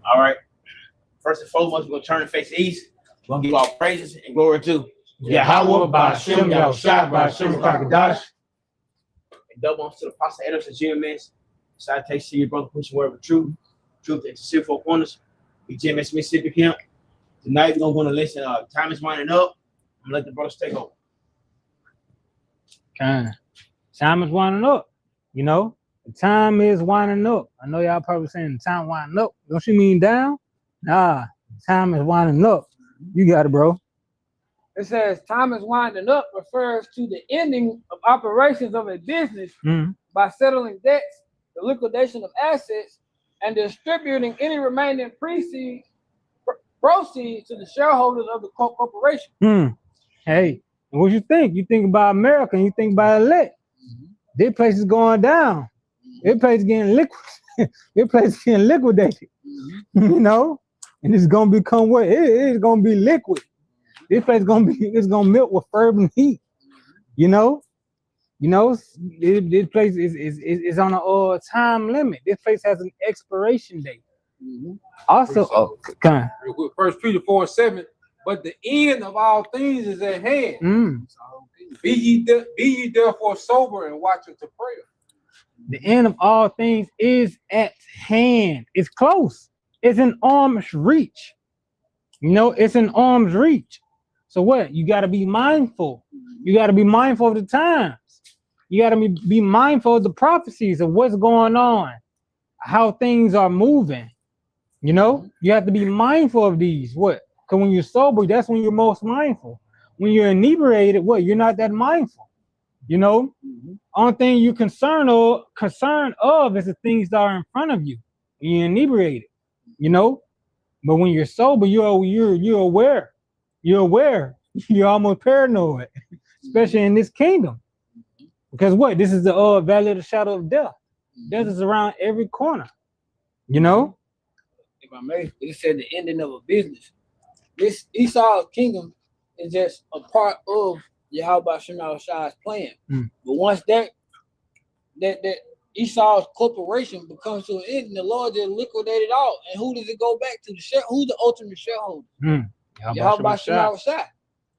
All right. First and foremost, we're gonna turn and face east. We're gonna give all praises and glory to Yahweh Ba'Shem Yahushua Ba'Shem Kakadash. and double honors to the Apostle Edwards and GMS. Salutation to your brother pushing word of truth. Truth into sinful corners. We GMS Mississippi Camp. Tonight we're gonna listen. Time is winding up. I'm gonna let the brothers take over. Okay. Time is winding up. You know, the time is winding up. I know y'all probably saying the time winding up. Don't you mean down? Nah, time is winding up. You got it, bro. It says time is winding up refers to the ending of operations of a business by settling debts, the liquidation of assets, and distributing any remaining proceeds to the shareholders of the corporation. Hey, what you think? You think about America and you think about elect. This place is going down. This place is getting liquid. This place is getting liquidated. You know, and it's gonna become what it is gonna be liquid. This place it's gonna melt with fervent heat. You know, this place is on a time limit. This place has an expiration date. Also, First Peter 4:7. But the end of all things is at hand. Be ye therefore sober and watching to prayer. The end of all things is at hand. It's close. It's in arm's reach. You know, it's in arm's reach. So what? You got to be mindful. You got to be mindful of the times. You got to be mindful of the prophecies of what's going on, how things are moving. You know, you have to be mindful of these. What? Because when you're sober, that's when you're most mindful. When you're inebriated, what? You're not that mindful. You know, only thing you're concerned of is the things that are in front of you. When you're inebriated, you know. But when you're sober, you're aware. You're aware. You're almost paranoid, especially in this kingdom. Because what? This is the valley of the shadow of death. Death is around every corner. You know. If I may, it said the ending of a business. This Esau's kingdom is just a part of Yahweh Shem Yahushua's plan. But once that Esau's corporation becomes to an end, the Lord just liquidated all. And who does it go back to? Who's the ultimate shareholder? Yahweh Shem Yahushua.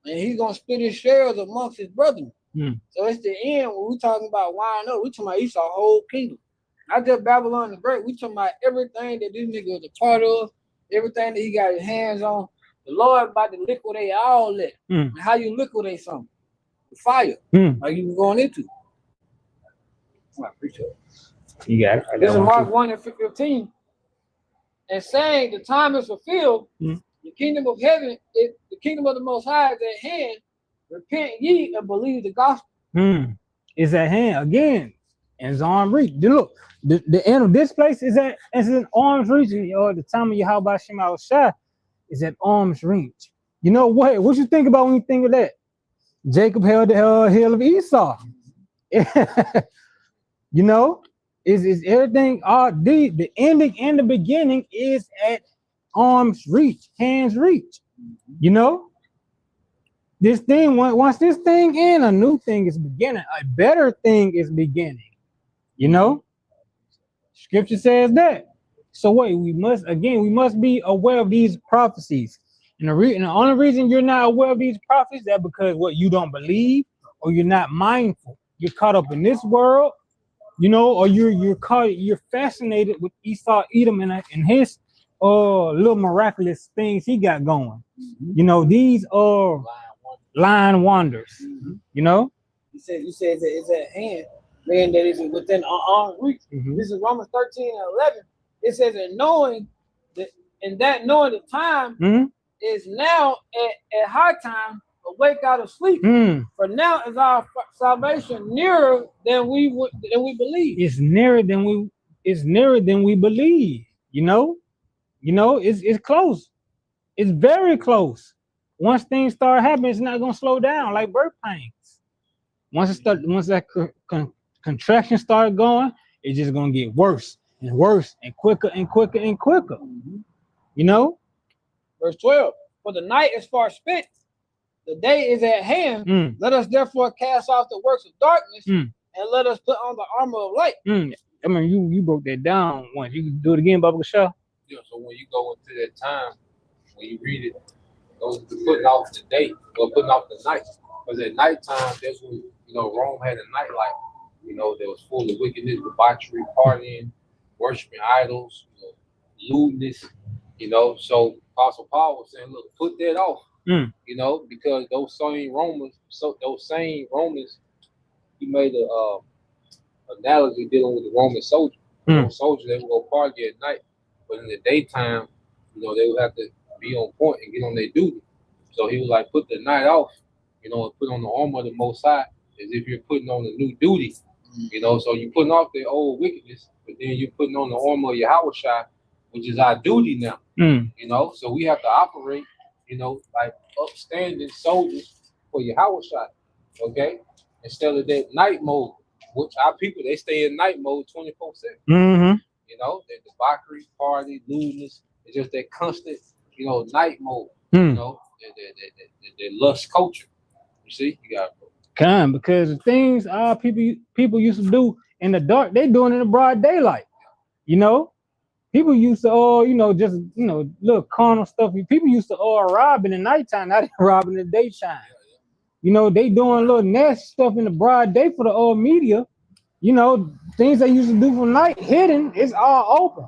And he's gonna split his shares amongst his brethren. So it's the end when we're talking about winding up. We're talking about Esau's whole kingdom. Not just Babylon the Great. We're talking about everything that this nigga was a part of, everything that he got his hands on. The Lord about to liquidate all that. And how you liquidate something? The fire. Like you were going into. I appreciate it. You got it. This is Mark 1:15. And saying the time is fulfilled, the kingdom of heaven, the kingdom of the Most High is at hand. Repent ye and believe the gospel. It's at hand again. And it's arm's reach. Look, the end of this place is in arm's reach. Or the time of Yahweh Shem Yahushua is at arm's reach. You know what? What you think about when you think of that? Jacob held the hill of Esau. You know, is everything? The ending and the beginning is at arm's reach, hands reach. You know, this thing once this thing ends, a new thing is beginning. A better thing is beginning. You know, Scripture says that. So wait, we must be aware of these prophecies. And the only reason you're not aware of these prophecies is that because what you don't believe or you're not mindful. You're caught up in this world, you know, or you're fascinated with Esau Edom and his little miraculous things he got going. You know, these are lying wonders. You know? You said it's at hand, meaning that it's within arm's reach. This is Romans 13:11. It says that knowing the time is now at high time, awake out of sleep. For now is our salvation nearer than we believe. It's nearer than we believe. You know, it's close. It's very close. Once things start happening, it's not gonna slow down like birth pains. Once that contraction start going, it's just gonna get worse and worse and quicker and quicker and quicker. You know? Verse 12. For the night is far spent, the day is at hand. Let us therefore cast off the works of darkness and let us put on the armor of light. I mean, you broke that down once. You can do it again, Baba Shaw. Yeah, so when you go into that time, when you read it, those putting off the day or putting off the night. Because at nighttime, that's when, Rome had a nightlife. That was full of wickedness, debauchery, partying, worshiping idols, lewdness, So Apostle Paul was saying, look, put that off, because those same Romans, he made a analogy dealing with the Roman soldier. Those soldiers, they would go party at night, but in the daytime, they would have to be on point and get on their duty. So he was like, put the night off, and put on the armor of the Most High, as if you're putting on a new duty. So you're putting off the old wickedness, but then you're putting on the armor of Yahushua, which is our duty now. So we have to operate, like upstanding soldiers for Yahushua, okay? Instead of that night mode, which our people, they stay in night mode 24/7. Mm-hmm. That debauchery, party, lewdness, it's just that constant, night mode, that lust culture. You see, you got because the things our people used to do in the dark, they doing it in the broad daylight. People used to just little carnal stuff. People used to rob in the nighttime, not rob in the daytime. They doing little nasty stuff in the broad day for the media. Things they used to do for night hidden, it's all open.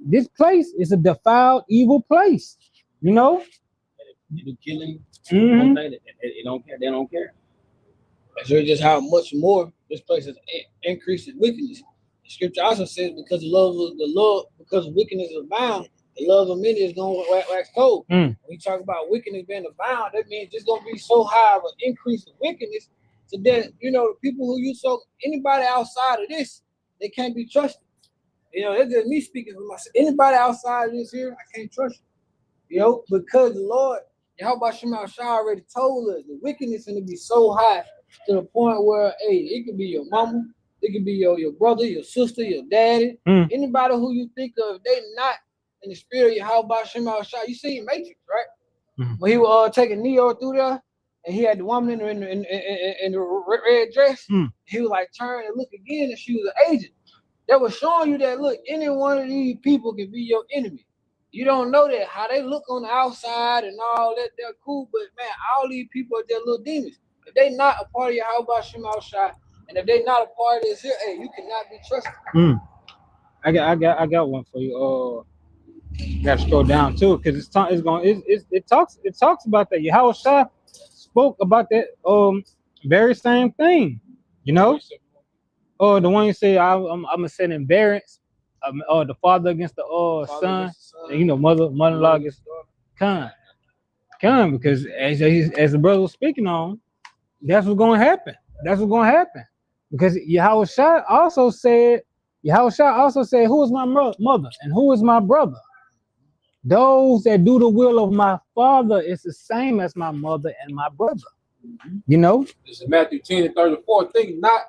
This place is a defiled, evil place. People killing, they don't care. They don't care. That's just how much more this place is increasing wickedness. The scripture also says, because because wickedness is abound, the love of many is going to wax cold. When we talk about wickedness being abound, that means it's going to be so high of an increase of wickedness to that, the people who anybody outside of this, they can't be trusted. That's just me speaking for myself. Anybody outside of this here, I can't trust you. Because the Lord, Yahweh Shema Shah already told us the wickedness is going to be so high to the point where, hey, it could be your mama, it could be your brother, your sister, your daddy, anybody who you think of, they not in the spirit of Yahweh Shema Shah. You see Matrix, right? When he was taking Neo through there, and he had the woman in the red dress, he was like, turn and look again, and she was an agent. That was showing you that, look, any one of these people can be your enemy. You don't know that, how they look on the outside and all that, they're cool, but man, all these people are just little demons. If they not a part of Yahweh Shema Shah, and if they not a part of this here, hey, you cannot be trusted. I got one for you. Got to scroll down too, because it talks about that. Yahweh Shah spoke about that very same thing. The one you say I'm gonna send in variance, the father against the son, and mother-in-law against Khan, because as the brother was speaking on, that's what's gonna happen. Because Yahweh Shah also said, who is my mother and who is my brother? Those that do the will of my father is the same as my mother and my brother. This is Matthew 10:34. Think not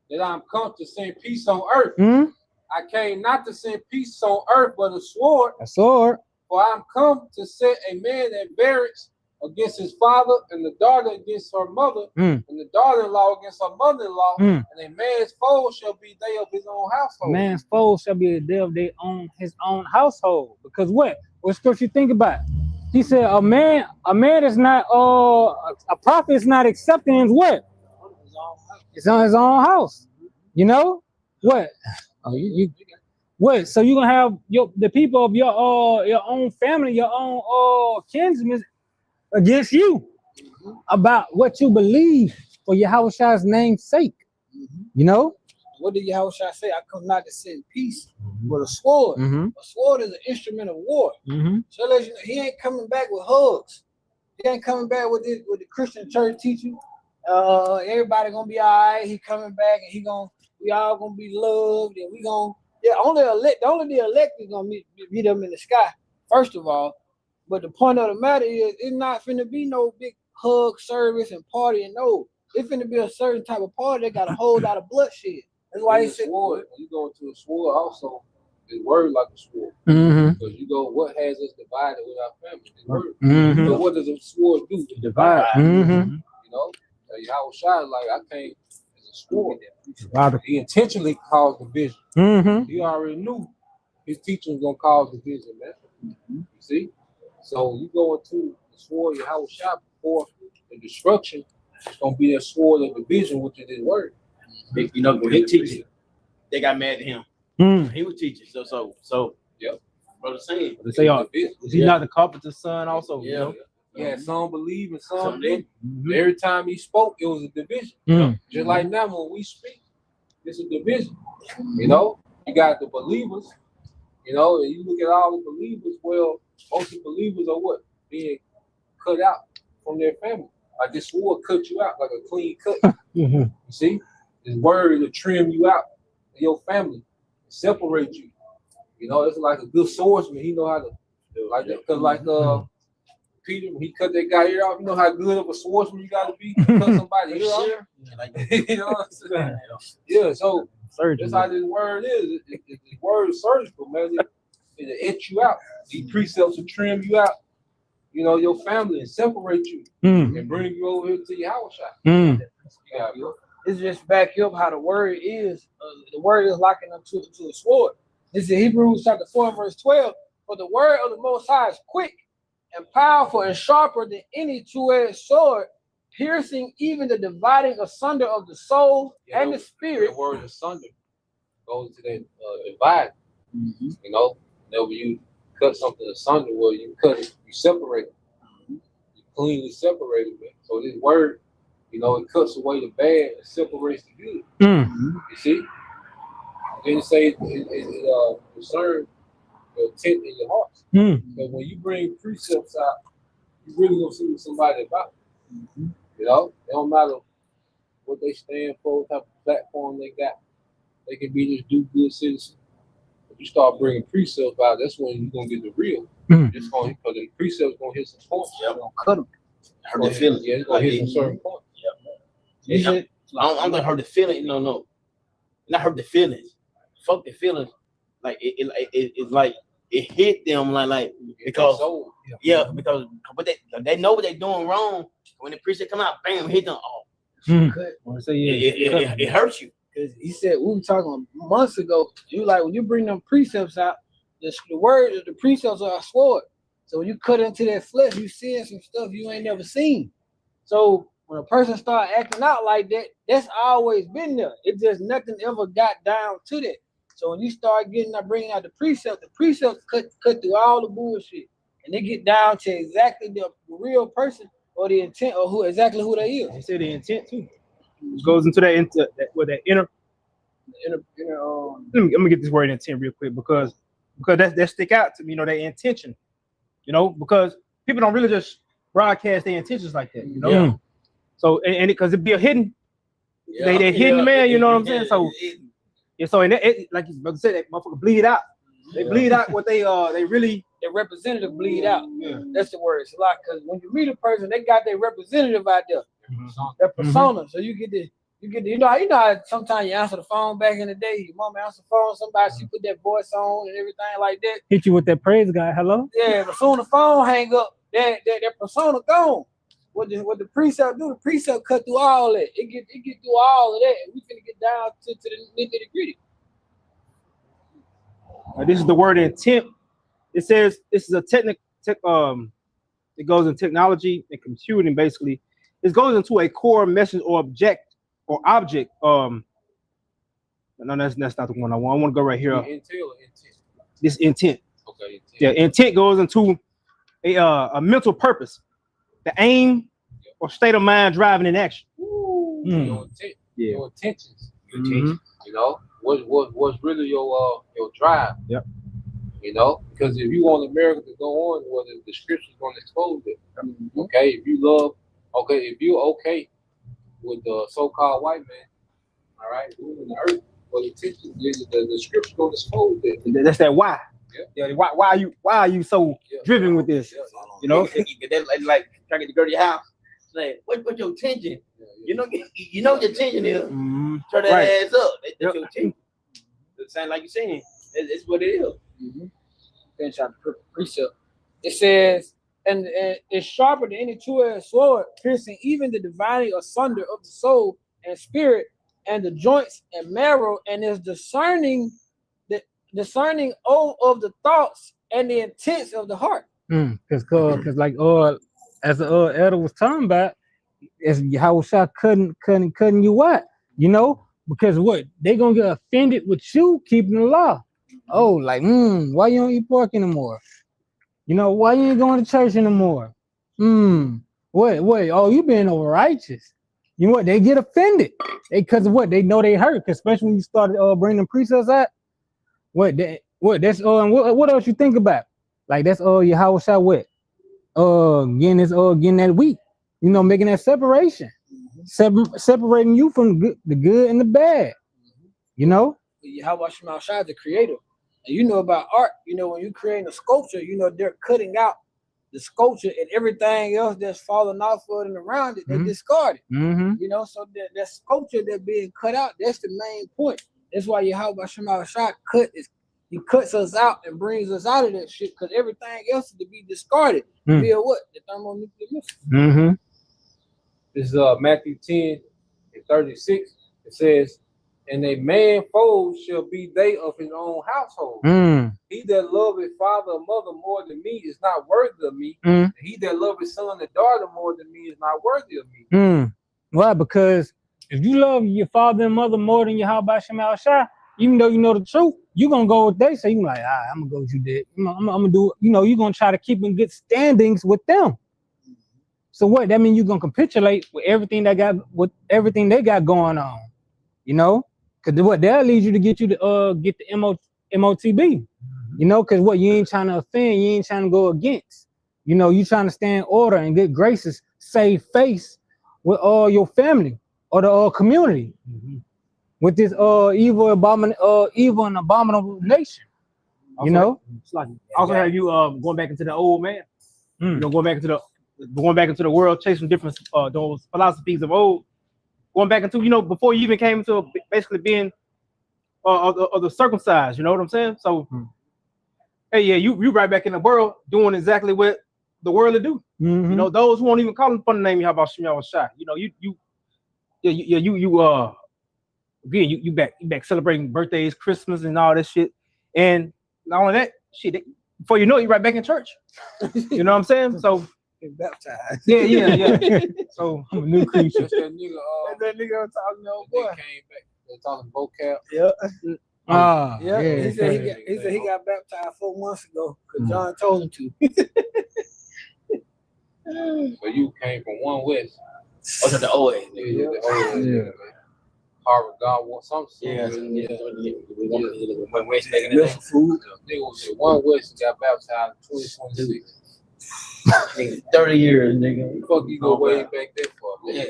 that I'm come to send peace on earth. I came not to send peace on earth, but a sword. A sword. For I'm come to set a man at variance against his father, and the daughter against her mother, and the daughter-in-law against her mother-in-law, and a man's foe shall be they of his own household. Man's foe shall be they of his own household. Because what scripture you think about? He said a man is not a prophet is not accepting his what? It's on his own house. What? What? So you're gonna have the people of your own family, your own kinsmen against you about what you believe for Yahweh's name's sake. What did Yahweh say? I come not to send peace, but a sword. A sword is an instrument of war. So let you know, he ain't coming back with hugs. He ain't coming back with the Christian church teaching. Everybody gonna be all right. He coming back and we all gonna be loved, and we gonna only the elect is gonna meet them in the sky. First of all, but the point of the matter is, it's not finna be no big hug service and party. And no, it's finna be a certain type of party that got a whole lot of bloodshed. That's why he said, sword. You go into a sword also. It's word like a sword. Because you go, what has us divided with our family? It's word. So what does a sword do? Divide. Yahweh Shai, like, I can't, it's a sword. He intentionally caused division. He already knew his teaching is gonna cause division, man. You see? So you go into the sword of Yahweh Shah before the destruction, it's gonna be a sword of division, which is his word. You know, when he teaching, they got mad at him. He was teaching. So yep. Brother saying. They say, is he not the carpenter's son also? Yeah. You know? Yeah, some believe and some didn't. Every time he spoke, it was a division. Just like now when we speak, it's a division. You know, you got the believers, you know, and you look at all the believers, well, most of the believers are what? Being cut out from their family. Like this sword cut you out like a clean cut. You see? This word to trim you out of your family, separate you. You know, it's like a good swordsman. He know how to like that. Cause like Peter, when he cut that guy ear off, you know how good of a swordsman you gotta be to cut somebody ear off. You know what I'm saying? Yeah, so that's how this word is. This word is surgical, man. It'll etch you out. These precepts will trim you out, you know, your family and separate you and bring you over here to your house shop. It's just back up how the word is. The word is likened unto a sword. This is Hebrews chapter 4, verse 12. For the word of the Most High is quick and powerful and sharper than any two-edged sword, piercing even the dividing asunder of the soul and the spirit. The word asunder goes to that divide. You know, whenever you cut something asunder, well, you cut it, you separate it. You cleanly separate it, man. So this word, you know, it cuts away the bad and separates the good. You see? Then it says it concerns your intent in your hearts. But when you bring precepts out, you really gonna see what somebody about. You know, it don't matter what they stand for, what type of platform they got. They can be this do good citizen. If you start bringing precepts out, that's when you're gonna get the real. It's gonna, because the precepts gonna hit some points. Yeah, Gonna cut them. Hurt the feeling. Yeah, it's gonna hit some certain points. I don't think hurt the feeling. No, not hurt the feelings. Fuck the feelings. Like it's like it hit them like because because but they know what they're doing wrong. When the preacher come out, bam, hit them. Oh, it hurts you. Because he said we were talking months ago. You like when you bring them precepts out, the word of the precepts are a sword. So when you cut into that flesh, you seeing some stuff you ain't never seen. So when a person start acting out like that, that's always been there. It just nothing ever got down to that. So when you start bringing out the precepts cut through all the bullshit, and they get down to exactly the real person or the intent or who they is. They say the intent too. It goes into that inner. Let me get this word intent real quick because that stick out to me. You know, their intention. You know, because people don't really just broadcast their intentions like that. You know. Yeah. So and because it'd be a hidden, they hidden man. You know what I'm saying? So. Yeah, so and like you said, that motherfucker bleed out. They bleed out what they really their representative bleed out. Yeah. That's the word. It's a lot because when you meet a person, they got their representative out there. Their persona. So you get you know how sometimes you answer the phone back in the day, your mom answer the phone, somebody she put that voice on and everything like that. Hit you with that praise guy, hello? Yeah, but soon the phone hang up, that persona gone. What the precept do? The precept cut through all that. It get through all of that. And we finna get down to the nitty gritty. This is the word intent. It says this is a it goes in technology and computing basically. It goes into a core message or object. No, that's not the one I want. I want to go right here. Intent. This intent. Okay. Intent. Yeah, intent goes into a mental purpose. The aim or state of mind driving in action. Your intent, your intentions. You know, what's really your drive? Yep. You know, because if you want America to go on, well, the scripture's going to expose it. Okay, if you're okay with the so-called white man, all right, ruling the earth, well, the scripture's going to expose it. That's that why. Yeah. Why are you so driven with this? You know, like trying to get to go to your house. Like, what's your intention? You know what your intention is. Turn that ass up. That's your intention. It sounds like you're saying. It's what it is. Finish out the precept. It says, and it's sharper than any two-edged sword, piercing even the dividing asunder of the soul and spirit and the joints and marrow, and is discerning discerning of the thoughts and the intents of the heart. Cause like as the elder was talking about, as Yahushua cutting you out, you know, because what they gonna get offended with you keeping the law. Oh, like why you don't eat pork anymore? You know, why you ain't going to church anymore? What? Oh, you being over righteous. You know what? They get offended. Because of what? They know they hurt. Especially when you started bringing them precepts out. What? That's what else you think about? Like that's Yahushua what? Getting that wheat. You know, making that separation, separating you from the good and the bad. You know. Yahushua Shai, the creator. And you know about art, you know, when you create a sculpture, you know, they're cutting out the sculpture and everything else that's falling off of it and around it, they discard it. You know, so that sculpture that's being cut out, that's the main point. That's why Yahushua Shai he cuts us out and brings us out of that shit, because everything else is to be discarded via what? The thermonuclear missile. This is Matthew 10:36. It says, and a man foes shall be they of his own household. He that loveth father or mother more than me is not worthy of me. And he that loveth son or daughter more than me is not worthy of me. Why? Because if you love your father and mother more than your Yahushua Shai, even though you know the truth, you're gonna go with they say. You're like, I'm gonna go with you did. I'm gonna do. You know, you're gonna try to keep in good standings with them. So what? That means you're gonna capitulate with everything they got going on. You know. Cause what that'll lead you to get the MOTB, you know, cause what you ain't trying to offend, you ain't trying to go against, you know, you trying to stay in order and good graces, save face with all your family or the community with this evil and abominable nation, you know. Also have you going back into the old man, you know, going back into the world, chasing different those philosophies of old. Going back into, you know, before you even came into basically being of the circumcised, you know what I'm saying? So, hey, yeah, you right back in the world doing exactly what the world will do. You know, those who won't even call him upon the name of Yahushua Shai. You know, you back celebrating birthdays, Christmas, and all that shit. And not only that, shit, before you know it, you're right back in church. You know what I'm saying? So. Baptized. Yeah. So I'm a new creature. That nigga talking old boy. Came back. They talking vocab. He said he got baptized 4 months ago because John told him to. So you came from one west. To the OA. Yeah. Harvard God wants something. We went west making it food. Nigga was at one west and got baptized in 2026. 30 years, nigga. Fuck you go way back there for, man.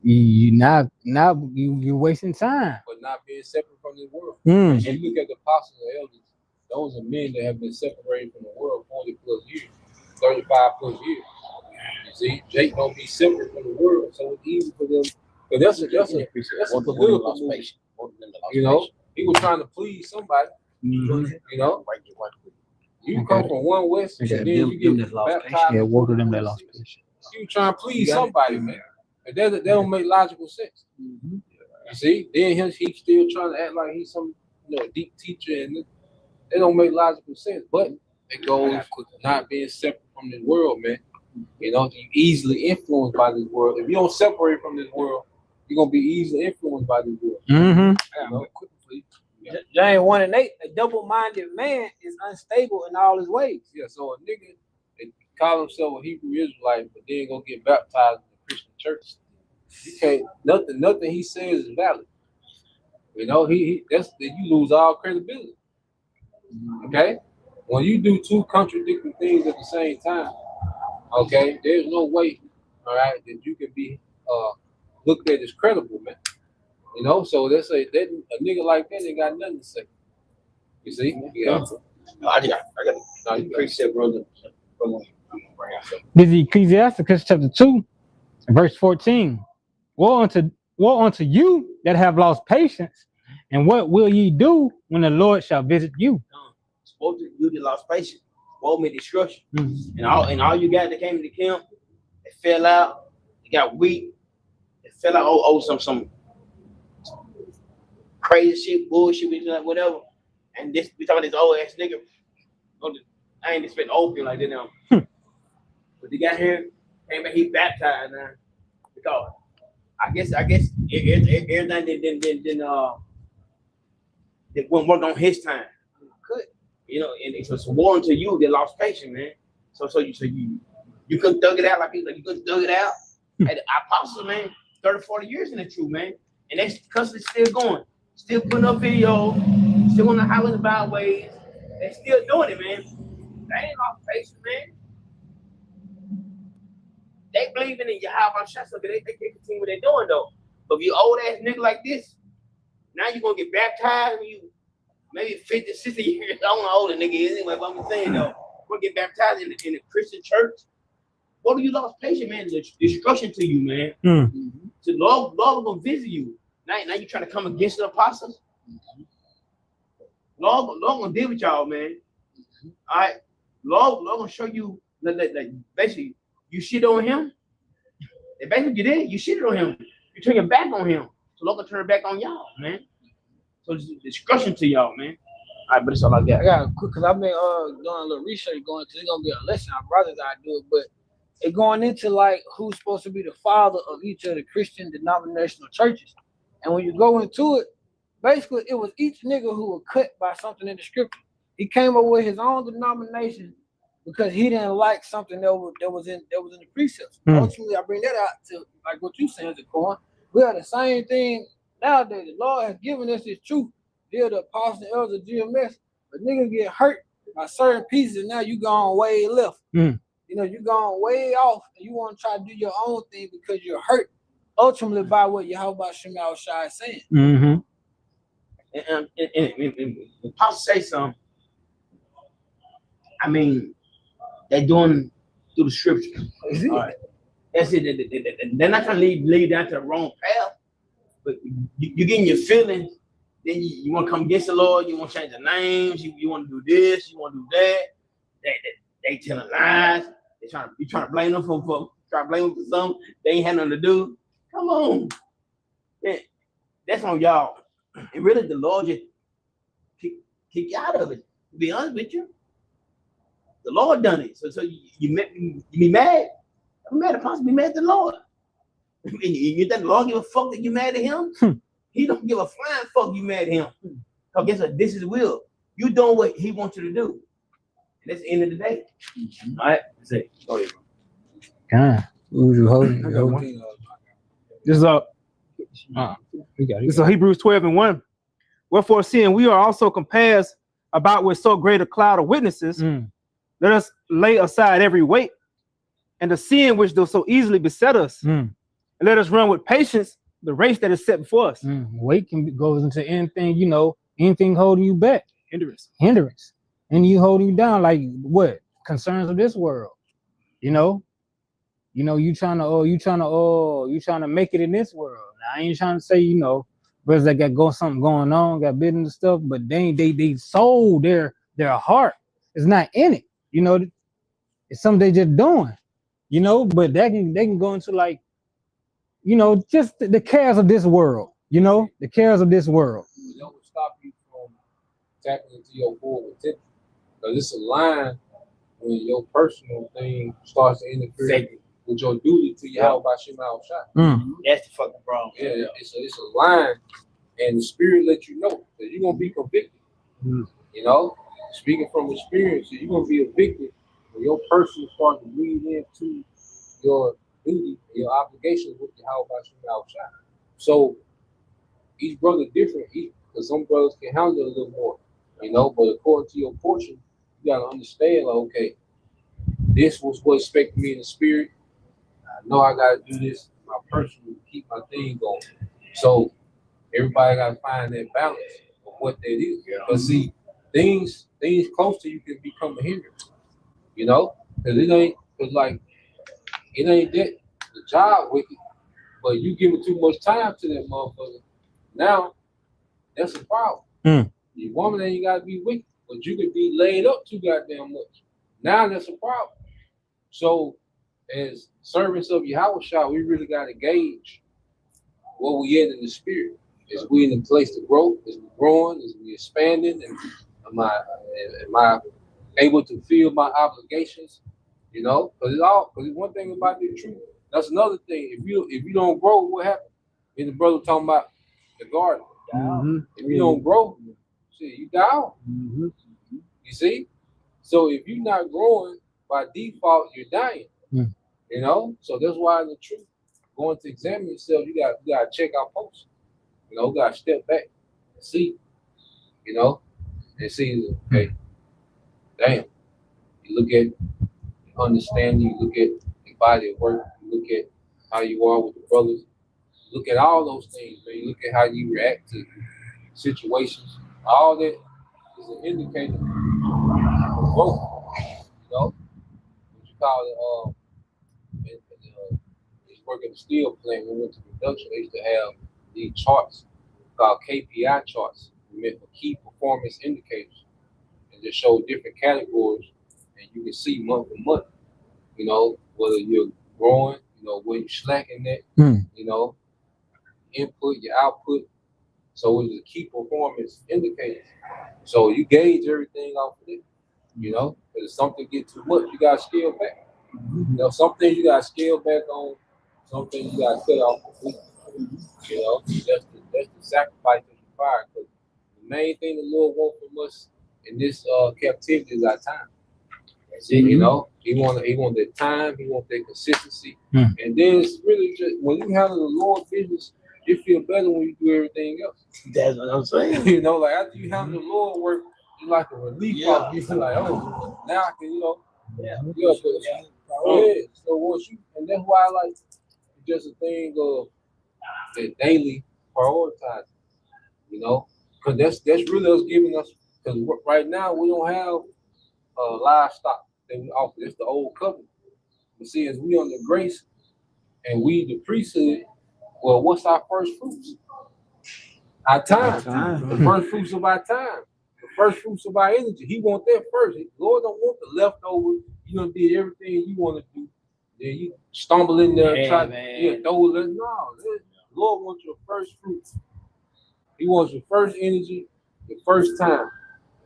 You're wasting time. But not being separate from the world. And you look at the apostles and elders, those are men that have been separated from the world 40 plus years, 35 plus years. You see, Jake don't be separate from the world, so it's easy for them. But that's a political move. You know, he was trying to please somebody. You know. You come from one west, and then you get baptized. Yeah, one of them that lost patience. You trying to please somebody, man. And that don't make logical sense. You see, then he's still trying to act like he's some deep teacher, and it don't make logical sense. But it goes with not being separate from this world, man. You know, you're easily influenced by this world. If you don't separate from this world, you're gonna be easily influenced by this world. You know? James 1:8, a double-minded man is unstable in all his ways. Yeah, so a nigga that call himself a Hebrew Israelite, but then go get baptized in the Christian church. You can't nothing he says is valid. You know, that's that you lose all credibility. Okay? When you do two contradicting things at the same time, okay, there's no way, all right, that you can be looked at as credible, man. You know, so they say that a nigga like that ain't got nothing to say. You see? Yeah. I got a precept, brother. This is Ecclesiasticus chapter 2, verse 14. Woe unto you that have lost patience, and what will ye do when the Lord shall visit you? Woe to you that lost patience. Woe me destruction. And all you got that came to the camp, they fell out, they got weak, they fell out, some crazy shit, bullshit, whatever. And this we talking about this old ass nigga. I ain't expect opium like that now. But they got here, came back, he baptized now. Because I guess everything that wouldn't work on his time. You know, and it was warning to you that lost patience, man. So you couldn't thug it out like you couldn't thug it out. And the apostles, man, 30, 40 years in the truth, man. And they constantly still going, still putting up videos, still on the highways and byways. They still doing it, man. They ain't lost patience, man. They believe in Yahweh Shah, so they continue what they're doing though. But if you old ass nigga like this, now you're gonna get baptized when you maybe 50, 60 years. I don't know how old a nigga is anyway, but I'm saying though, we're gonna get baptized in the Christian church. What do you lost patience, man? The destruction to you, man. Mm-hmm. So Lord gonna visit you. Now you trying to come against the apostles. Lord gonna deal with y'all, man. All right, Lord gonna show you that basically you shit on him. And basically you did. You shitted on him. You turn your back on him. So Lord gonna turn it back on y'all, man. So it's destruction to y'all, man. All right, but it's all I got. I got quick because I've been doing a little research going to. It's gonna be a lesson. Our brothers I do it, but it going into like who's supposed to be the father of each of the Christian denominational churches. And when you go into it, basically it was each nigga who was cut by something in the scripture. He came up with his own denomination because he didn't like something that was in the precepts. Ultimately, I bring that out to like what you saying, Zaquan. We are the same thing nowadays. The Lord has given us His truth via the apostles and elders of GMS. But niggas get hurt by certain pieces, and now you gone way left. You know, you gone way off, and you want to try to do your own thing because you're hurt ultimately by what Yahweh Shem Shai is saying. Mm-hmm. And the apostle say something. I mean, they're doing through the scriptures. All right. That's it. They're not trying to lead down to the wrong path, but you getting your feelings. Then you want to come against the Lord. You want to change the names. You want to do this. You want to do that. They telling lies. You trying to blame them for something they ain't had nothing to do. Come on, man, that's on y'all. And really, the Lord just kick you out of it. To be honest with you, the Lord done it. So you be mad. I'm mad. Apostle, be mad at the Lord. You think the Lord give a fuck that you mad at him? He don't give a flying fuck you mad at him. Because guess what? This is will. You doing what he wants you to do. And that's the end of the day. All right? That's it. Go ahead, bro. God. This is Hebrews 12:1. Wherefore, seeing we are also compassed about with so great a cloud of witnesses, let us lay aside every weight and the sin which does so easily beset us, and let us run with patience the race that is set before us. Weight goes into anything, you know, anything holding you back. Hindrance. And you holding you down, like what? Concerns of this world. You know, you trying to make it in this world. Now, I ain't trying to say, you know, brothers that got something going on, got business and stuff, but they sold their heart. It's not in it. You know, it's something they just doing. You know, but they can go into like, you know, just the cares of this world. You know, the cares of this world. It don't stop you from tapping into your full potential. Because it's a line when your personal thing starts to interfere with your duty to Yahweh Shem Shai. That's the fucking problem. Yeah, it's a line, and the Spirit lets you know that you're gonna be convicted. You know, speaking from experience, you're gonna be evicted when your person starts to bleed into your duty, your obligations with Yahweh Shem Shai. So each brother different, because some brothers can handle it a little more, you know. But according to your portion, you gotta understand, like, okay, this was what expected me in the spirit. I know I gotta do this, my person, to keep my thing going. So everybody gotta find that balance of what that is. But see, things close to you can become a hindrance, you know, because it ain't that the job wicked, but you giving too much time to that motherfucker. Now that's a problem. Your woman ain't gotta be wicked, but you could be laid up too goddamn much. Now that's a problem. So as servants of Yahweh Shai, we really gotta gauge what we in the spirit. Is we in a place to grow? Is we growing? Is we expanding? And am I able to feel my obligations? You know, because one thing about the truth. That's another thing. If you don't grow, what happens? And the brother talking about the garden. Mm-hmm. If you don't grow, shit, you die out. Mm-hmm. You see? So if you're not growing, by default, you're dying. Mm. You know? So that's why in the truth, going to examine yourself, you gotta check our posts. You know, you gotta step back and see, you know, and see, okay, damn. You look at understanding, you look at the body of work, you look at how you are with the brothers, you look at all those things, man. You look at how you react to situations. All that is an indicator of growth. You know, what you call it, working the steel plant, we went to production, they used to have these charts called KPI charts, meant for key performance indicators, and just show different categories, and you can see month to month, you know, whether you're growing, you know, where you're slacking at, you know, input, your output. So it's a key performance indicator. So you gauge everything off of it, you know, because if something gets too much, you got to scale back. You know, some things you got to scale back on, some things you got to cut off completely. You know, that's the sacrifice that's required. Because the main thing the Lord wants from us in this captivity is our time. You know, he want that time, he want that consistency, and then it's really just when you handle the Lord's business, you feel better when you do everything else. That's what I'm saying. You know, like after you handle the Lord work, you like a relief off. You feel like, oh, now I can, you know, So once you, and that's why I like just a thing of the daily prioritizing. You know, because that's really us giving us. Because right now we don't have livestock that we offer. It's the old covenant. You see, as we under grace and we the priesthood, well, what's our first fruits? Our time. The first fruits of our time. The first fruits of our energy. He wants that first. The Lord don't want the leftovers. You done did everything you want to do. Then you stumble in there and try to throw it. No, the Lord wants your first fruits. He wants your first energy, the first time.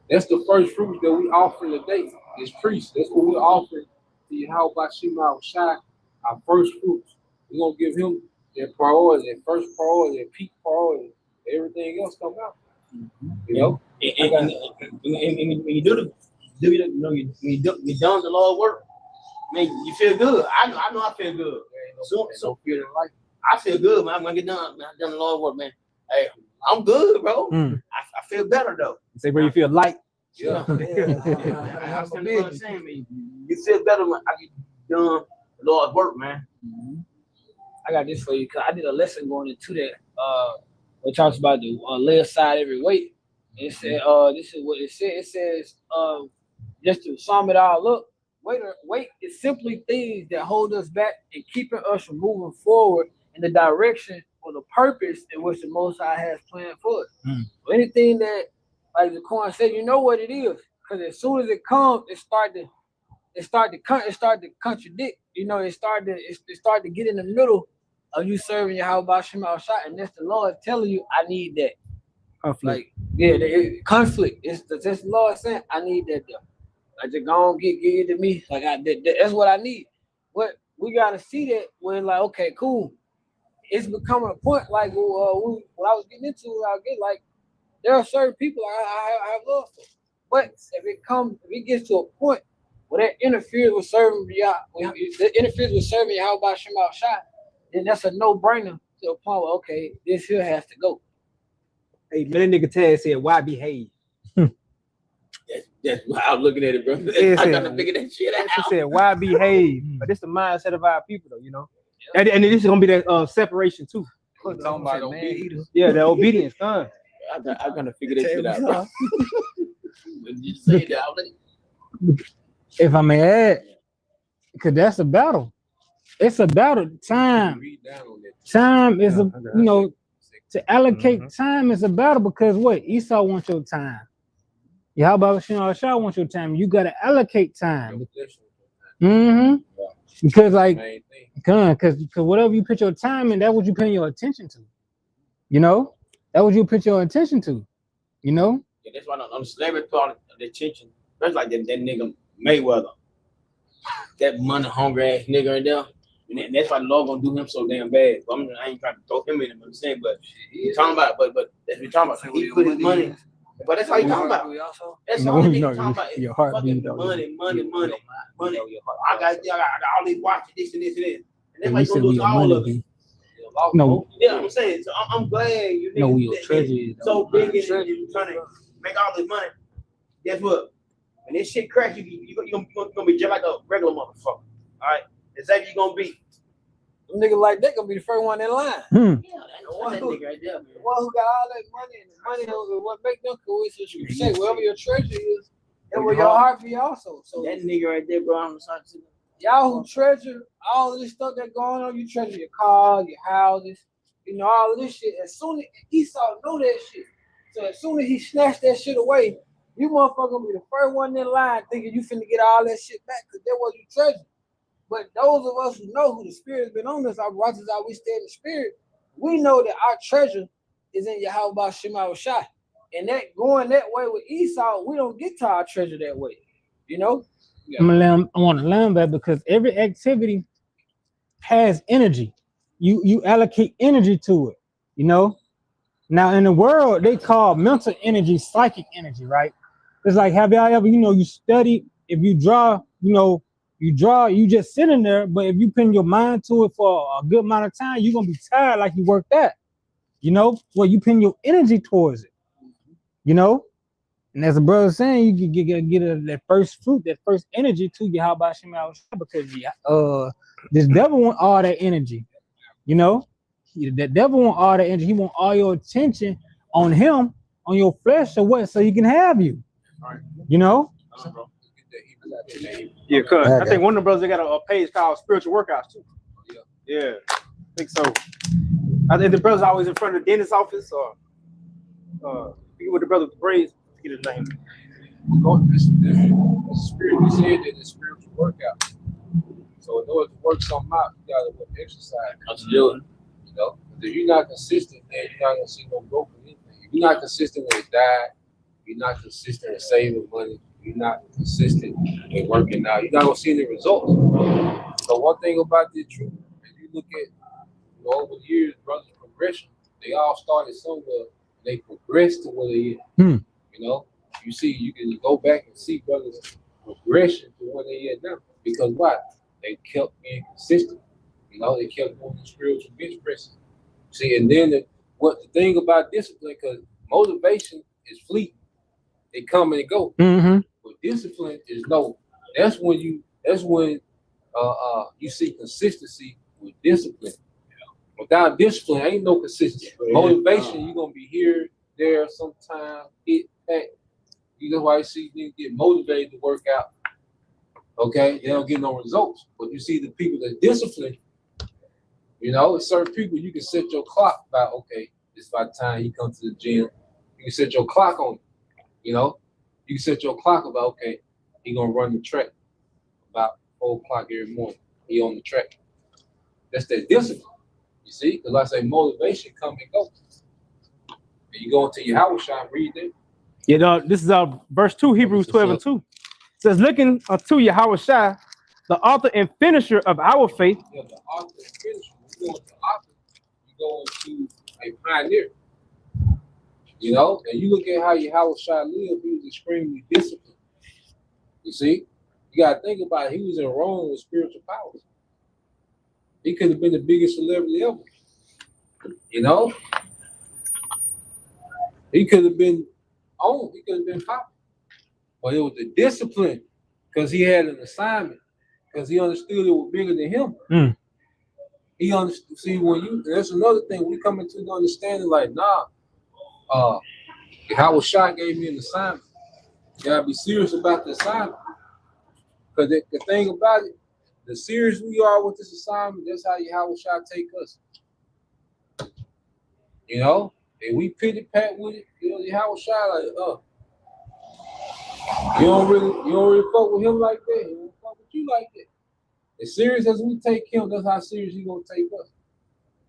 That's the first fruits that we offer today as priests. That's what we're offering to Yahweh Shema Shai, our first fruits. We're going to give him that priority, that first priority, that peak priority. Everything else come out. You know? And when you do you done the Lord work, man, you feel good. I know I feel good. So feeling like I feel good, man. I'm going to get done. Man, I done the Lord work, man. Hey, I'm good, bro. I feel better, though. Say where you feel light. Yeah. That's what I'm saying, man. You feel better when I get done the Lord's work, man. I got this for you because I did a lesson going into that. It talks about the lay aside every weight. It said, this is what it said. It says, just to sum it all up, weight is simply things that hold us back and keeping us from moving forward in the direction or the purpose in which the Most High has planned for us. So anything that, like the Quran said, you know what it is, because as soon as it comes, it start to contradict. You know, it start to get in the middle of you serving Yahweh Shema Shai, and that's the Lord telling you, I need that. Conflict. Like, conflict. It's the Lord saying, I need that though. Like, just go on, give it to me. Like, that's what I need. But we gotta see that when, like, okay, cool. It's becoming a point, like, what I was getting into, like, there are certain people I have love for. But if it gets to a point where that interferes with serving Yahweh Shema Shai, then that's a no-brainer to a point where, okay, this here has to go. Hey, man, that nigga Taz said, why behave? That's how I'm looking at it, bro. I got to figure that shit out. She said, why behave? But this is the mindset of our people, though, you know? And this is going to be that separation, too. Talking about obedience. Yeah, the obedience, I got to figure that shit out, bro. You say that, if I may add, because that's a battle. It's a battle. Time is to allocate time is a battle because what? Esau wants your time. Yahweh Shai wants your time. You got to allocate time. Because because whatever you put your time in, that's what you paying your attention to. You know? That's what you put your attention to. You know? Yeah, that's why on the celebrity part of the attention, that's like that nigga Mayweather. That money hungry ass nigga right there. And that's why the Lord gonna do him so damn bad. I ain't trying to throw him in, I'm saying, but he's talking about, but that's what he's talking about. He put his money, but that's how he talking about. That's all he talking about. Your heartbeat, money. I got all these watches, this and this and this. And that's you why said gonna we lose all of it. No. Yeah, I'm saying. So I'm glad you No, we niggas treasure so big and trying to make all this money. Guess what? When this shit crash, you gonna be just like a regular motherfucker. All right, exactly you gonna be. Them niggas like that gonna be the first one in line. Yeah, that's that nigga right there, man. The one who got all that money, and the money is what make them cool. So you can say wherever your treasure is, that's where your heart be also. So that nigga right there, bro, I'm sorry to y'all who treasure all of this stuff that going on, you treasure your cars, your houses, you know, all of this shit. As soon as Esau know that shit, so as soon as he snatched that shit away, you motherfucker gonna be the first one in line thinking you finna get all that shit back because that was you treasure. But those of us who know who the spirit has been on us, our righteous, how we stay in the spirit, we know that our treasure is in Yahweh Shema Shai. And that going that way with Esau, we don't get to our treasure that way. You know? Yeah. I want to learn that because every activity has energy. You allocate energy to it, you know. Now in the world, they call mental energy psychic energy, right? It's like, have y'all ever, you study, if you draw, you just sitting there, but if you put your mind to it for a good amount of time, you're gonna be tired like you worked at, well, you put your energy towards it, and as a brother saying, you can get that first fruit, that first energy to you. How about Shema because this devil want all that energy, the devil want all that energy. He want all your attention on him, on your flesh, or what, so he can have you. Yeah, cuz I think one of the brothers, they got a page called Spiritual Workouts too. Yeah, I think so. I think the brother's always in front of the dentist's office or with the brother with the braids. I forget his name. The spirit, you said that it's spiritual workout. So in order to work something out, you gotta exercise. Absolutely. If you're not consistent, then you're not gonna see no growth in anything. If you're not consistent with a diet, you're not consistent in saving money, you're not consistent in working out, you're not gonna see any results. So one thing about this truth, if you look at over the years, brothers' progression, they all started somewhere, they progressed to where they is. You see, you can go back and see brothers' progression to where they is now. Because why? They kept being consistent. They kept doing the spiritual bench pressing. See, and then the thing about discipline, because motivation is fleeting. It come and it go. Mm-hmm. But discipline is no. That's when you see consistency with discipline. Without discipline, ain't no consistency. Motivation, you're gonna be here, there, sometime, hit, back. That's why you see you get motivated to work out. Okay, they don't get no results. But you see the people that discipline, certain people you can set your clock by, okay, it's by the time you come to the gym. You can set your clock on it. You can set your clock about, okay, he gonna run the track about 4 o'clock every morning. He on the track. That's that discipline. You see, because like I say, motivation come and go. And you go into your house shop, read it. Yeah, this is verse 2, Hebrews 12:2. It says, looking unto Yahweh Shai, the author and finisher of our faith. Yeah, the author and finisher. You go into author, you go into a pioneer. And you look at how Yahweh Shai lived, he was extremely disciplined. You see, you got to think about it. He was in Rome with spiritual powers. He could have been the biggest celebrity ever. He could have been on. He could have been popular. But it was the discipline because he had an assignment. Because he understood it was bigger than him. He understood. See, that's another thing. We come into the understanding like, Yahweh Shai gave me an assignment. You gotta be serious about the assignment. Because the thing about it, the serious we are with this assignment, that's how Yahweh Shai take us. And we pity pat with it, Yahweh Shai like, you don't really fuck with him like that. He don't fuck with you like that. As serious as we take him, that's how serious he gonna take us.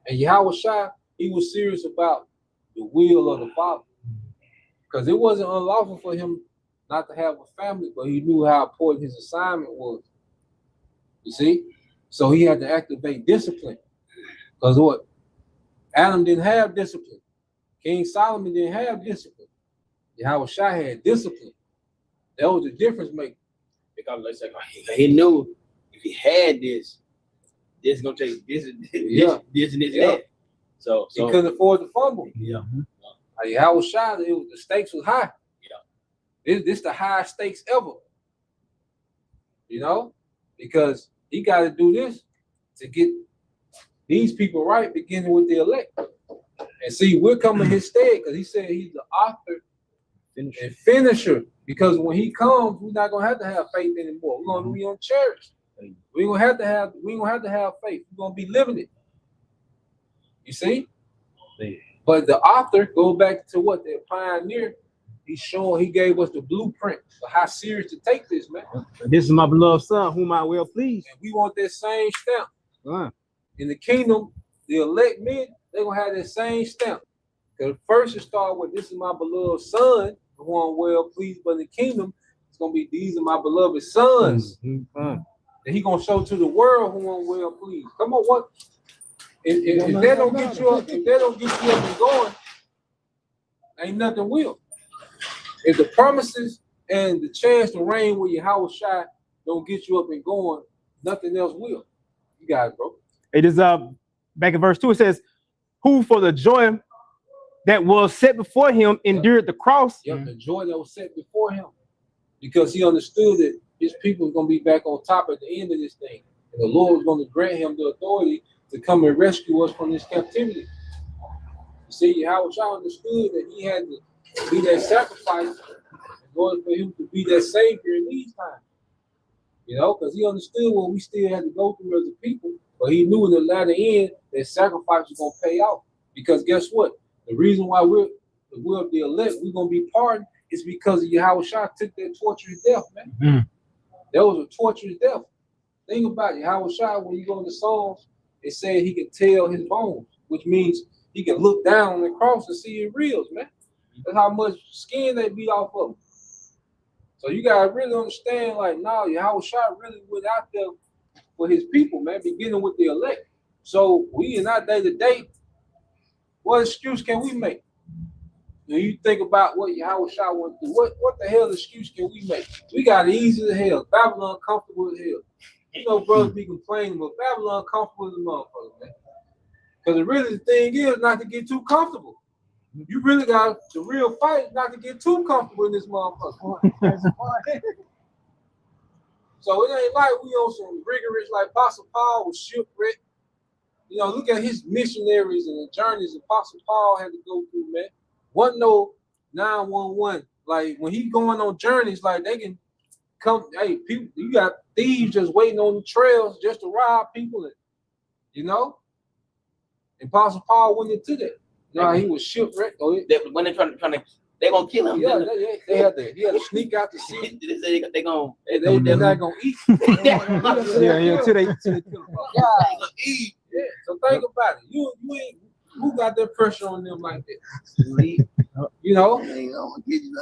And Yahweh Shai, he was serious about the will of the Father. Because it wasn't unlawful for him not to have a family, but he knew how important his assignment was. You see? So he had to activate discipline. Because what? Adam didn't have discipline. King Solomon didn't have discipline. Yahushua had discipline. That was the difference maker. Because he knew if he had this is gonna take this and this and that. So he couldn't afford to fumble. Yeah. Yahushua, the stakes was high. Yeah. This the highest stakes ever. You know? Because he got to do this to get these people right, beginning with the elect. And see, we're coming his stead because he said he's the author and finisher. Because when he comes, we're not gonna have to have faith anymore. We're gonna be on church. We ain't gonna have to have faith. We're gonna be living it. You see? Yeah. But the author, go back to what the pioneer, he gave us the blueprint for how serious to take this, man. This is my beloved son, whom I will please. And we want that same stamp. In the kingdom, the elect men, they're gonna have that same stamp. Because first it started with, this is my beloved son, who I'm well pleased. But in the kingdom, it's gonna be, these are my beloved sons. And he gonna show to the world who I'm well pleased. Come on, what? If they don't get you up, and going, ain't nothing will. If the promises and the chance to reign with Yahushua don't get you up and going, nothing else will. You got it, bro. It is back in verse 2, it says, who for the joy that was set before him endured the cross. Yep, the joy that was set before him. Because he understood that his people was going to be back on top at the end of this thing. And the Lord was going to grant him the authority to come and rescue us from this captivity. You see, Yahushua understood that he had to be that sacrifice in order for him to be that savior in these times. You know, because he understood what we still had to go through as a people, but he knew in the latter end that sacrifice was going to pay off. Because guess what? The reason why we're the elect, we're going to be pardoned, is because Yahushua took that torturous death, man. That was a torturous death. Think about it. Yahushua, when you go in the Psalms, it said he can tell his bones, which means he can look down on the cross and see it real, man. That's how much skin they beat off of him. So you gotta really understand, like, now Yahushua really went out there for his people, man, beginning with the elect. So we in our day-to-day, what excuse can we make? When you think about what Yahushua went through, what the hell excuse can we make? We got it easy as hell. Babylon comfortable as hell. You know, brothers be complaining, but Babylon comfortable as a motherfucker, man. Because really the thing is not to get too comfortable. You really got the real fight not to get too comfortable in this motherfucker. So it ain't like we on some rigorous, like Apostle Paul was shipwrecked. You know, look at his missionaries and the journeys Apostle Paul had to go through, man. Wasn't no 911. Like when he going on journeys, like they can come, hey, people, you got thieves just waiting on the trails just to rob people, and, you know. And Apostle Paul went into that. No, he was shipwrecked. When they're trying to, they're gonna kill him. Yeah, he had to sneak out to sea. They're not gonna eat. Until they eat. Yeah. So think about it. You ain't, who got that pressure on them like that? You know, I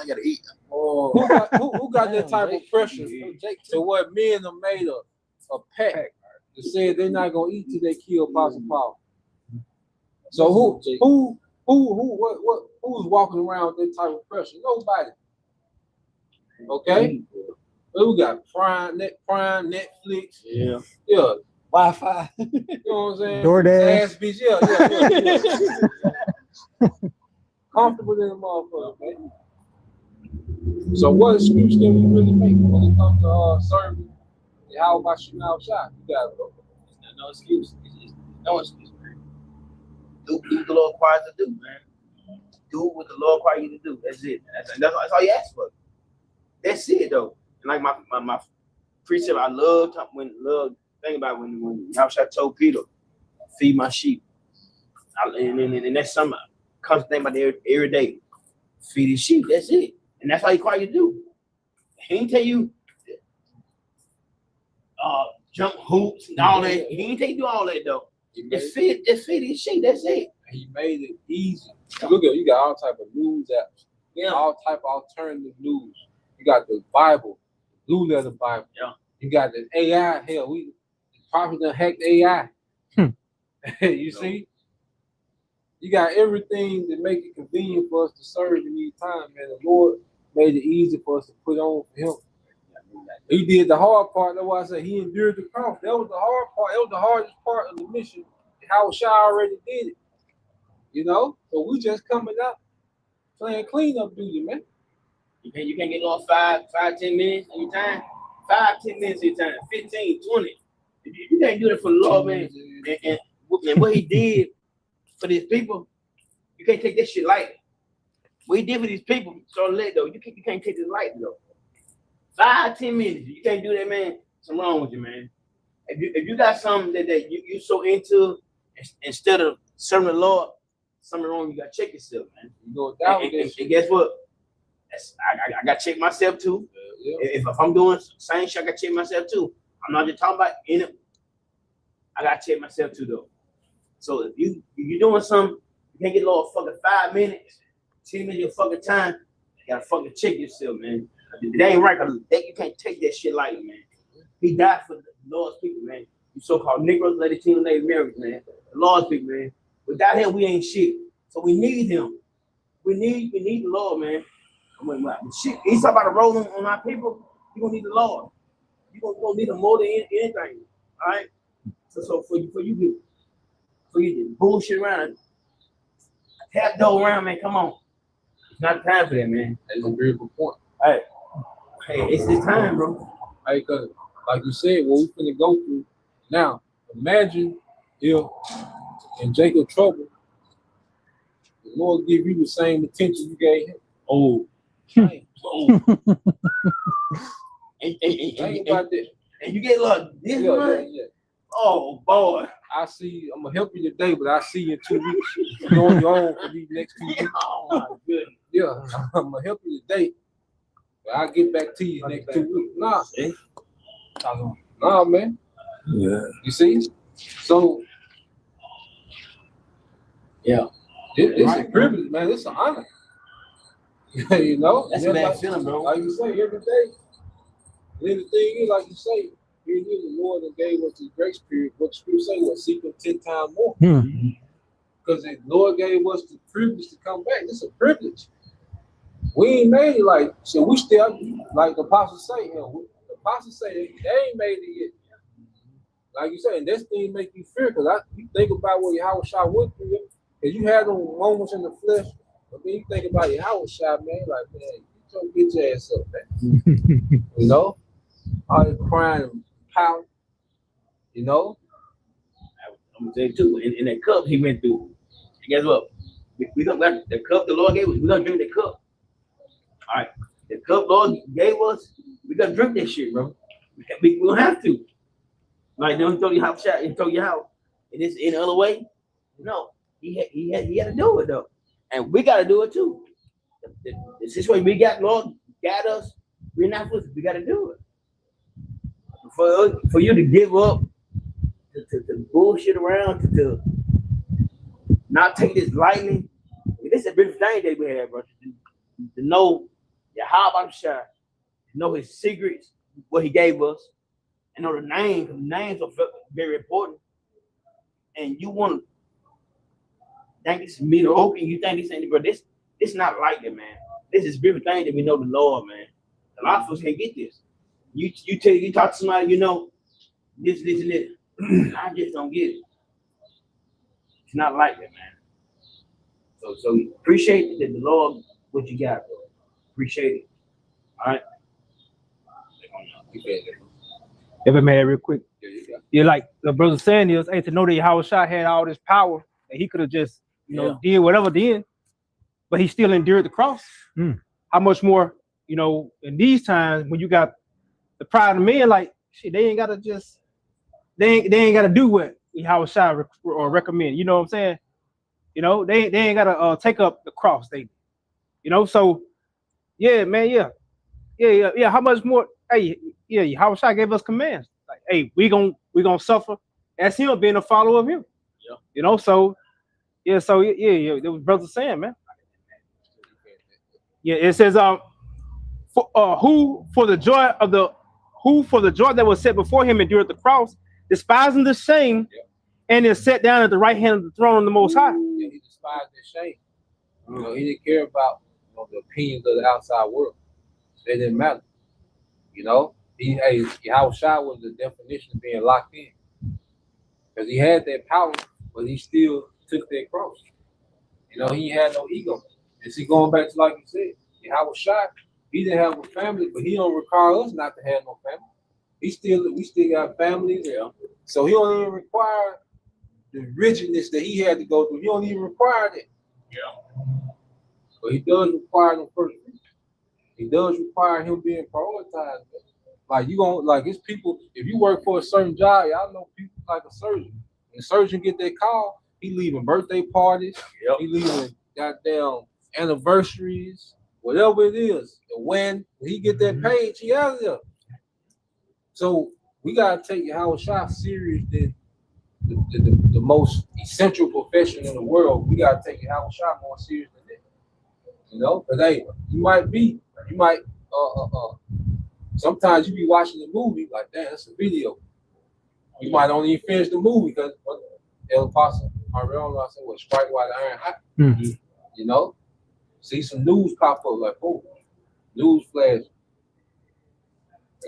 gotta eat. Who got that type of pressure to what men have made a pact to say they're not gonna eat till they kill Apostle Paul? So who's walking around with that type of pressure? Nobody. Okay. But we got Prime, Netflix. Yeah. Wi-Fi. You know what I'm saying? DoorDash. Beach, yeah. Comfortable in the motherfucker, man. So what excuse can we really make when it comes to serving? How about you now, shot? You got it, bro. No excuse. No excuse. Do what the Lord requires to do, man. Do what the Lord requires you to do. That's it. That's all you ask for. That's it, though. And like my precept, I love think about when Yahushua told Peter, feed my sheep. And that's something I constantly think about every day. Feed his sheep. That's it. And that's all he requires you to do. He ain't tell you jump hoops and all that. He ain't tell you do all that, though. Just feed his sheep. That's it. He made it easy. Look at you got all type of news apps, all type of alternative news. You got the Bible, Blue Letter Bible. Yeah. You got the AI. Hell, we probably done hacked AI. You see, you got everything that make it convenient for us to serve in these times, man. The Lord made it easy for us to put on for Him. He did the hard part. That's why I said He endured the cross. That was the hard part. That was the hardest part of the mission. How Shai already did it. You know? So we just coming up playing cleanup duty, man. You can't get lost 5-10 minutes of your time. 5-10 minutes of your time. 15, 20. You can't do that for the Lord, man. And what He did for these people, you can't take that shit lightly. What He did for these people, so let though. You can't take this lightly though. 5-10 minutes. You can't do that, man. Something wrong with you, man. If you got something that you so into, instead of serving the Lord, something wrong. You gotta check yourself, man. You go down with this. And guess what? I gotta check myself too. Yeah. If I'm doing same shit, I gotta check myself too. I'm not just talking about in it. I gotta check myself too, though. So if you're doing something, you can't get a little fucking 5 minutes, 10 minutes of your fucking time. You gotta fucking check yourself, man. That ain't right. You can't take that shit lightly, man. He died for the Lord's people, man. You so-called Negroes, Latino, Native Americans, man. The Lord's people, man. Without Him, we ain't shit. So we need Him. We need the Lord, man. Shit, He's talking about a roll on our people. You're gonna need the Lord. You're gonna need Him more than anything. All right. So for you to bullshit around, tap dough around, man. Come on. It's not time for that, man. That's a very good point. Hey, it's this time, bro. Hey, cause like you said, what we finna go through now. Imagine if in Jacob's trouble, the Lord give you the same attention you gave Him. Oh. Dang. And you get a lot of this money. Yeah. Oh boy. I'm gonna help you today, but I see you in 2 weeks. You're on your own for these next 2 weeks. Oh my goodness. Yeah, I'm gonna help you today, but I'll get back to you next 2 weeks. Nah, man. Yeah. You see? So yeah. It's a privilege, man. It's an honor. You know? That's a bad feeling, bro. Like you say, every day. And then the thing is, like you say, here it is, the Lord that gave us the grace period. What the Scripture say was seek Him 10 times more. Because the Lord gave us the privilege to come back. This is a privilege. We ain't made it like, so we still, like the apostles say, the apostles say they ain't made it yet. Like you say, and this thing make you fear, because you think about what Yahweh Shai went through, because you had those moments in the flesh, but then you think about Yahweh Shai, man, like, man, you get your ass up, man. You know? All this crying and pouting, you know? I'm gonna tell you too, in that cup He went through. And guess what? We gonna the cup the Lord gave us, we're gonna drink the cup. All right. The cup Lord gave us, we gotta drink that shit, bro. We don't have to. Like, don't throw your house shot and throw your house. And this any other way? No. He had to do it though. And we gotta do it too. The situation we got, Lord got us, we're not supposed to, we gotta do it. For you to give up, to bullshit around, to not take this lightly, this is a big thing that we have, bro. To know Yahweh Shai, to know His secrets, what He gave us, and know the names. The names are very important. And you want to think this is mediocre, you think this ain't, bro. This not like that, man. This is a big thing that we know the Lord, man. A lot of us can't get this. You talk to somebody, you know, this and this. I just don't get it. It's not like that, man. So appreciate the Lord, what you got, bro. Appreciate it. All right. If I may, real quick. Yeah, like the brother saying is, hey, to know that Yahweh Shai had all this power, that He could have just, did whatever then, but He still endured the cross. How much more, in these times when you got the pride of men, like shit, they ain't gotta just, they ain't gotta do what Yahweh Shai or recommend. You know what I'm saying? They ain't gotta take up the cross. So yeah, man, yeah. How much more? Hey, yeah, Yahweh Shai gave us commands. Like, hey, we gonna suffer as Him being a follower of Him. Yeah. So Yeah, so yeah, that was brother saying, man. Yeah, it says who for the joy that was set before him endured the cross, despising the shame, and is set down at the right hand of the throne of the Most High. Yeah, he despised the shame. You know, he didn't care about the opinions of the outside world. They didn't matter. You know, Yahushua was the definition of being locked in. Because he had that power, but he still took that cross. You know, he had no ego. And see, going back to like you said, Yahushua, he didn't have a family, but he don't require us not to have no family. We still got families. Yeah. So he don't even require the rigidness that he had to go through. He don't even require that. Yeah. But he does require them first. He does require him being prioritized. Like you gonna like his people. If you work for a certain job, y'all know people like a surgeon. When a surgeon get that call, he leaving birthday parties. Yep. He leaving goddamn anniversaries, whatever it is. And when he get that page, he out of there. So we gotta take Yahushua serious than the most essential profession in the world. We gotta take Yahushua more serious than that. You know, but hey, you might sometimes you be watching the movie like, damn, that's a video. You might only even finish the movie because El Apostle, I said, well, strike while the iron hot. Mm-hmm. You know, see some news pop up like, oh, news flash.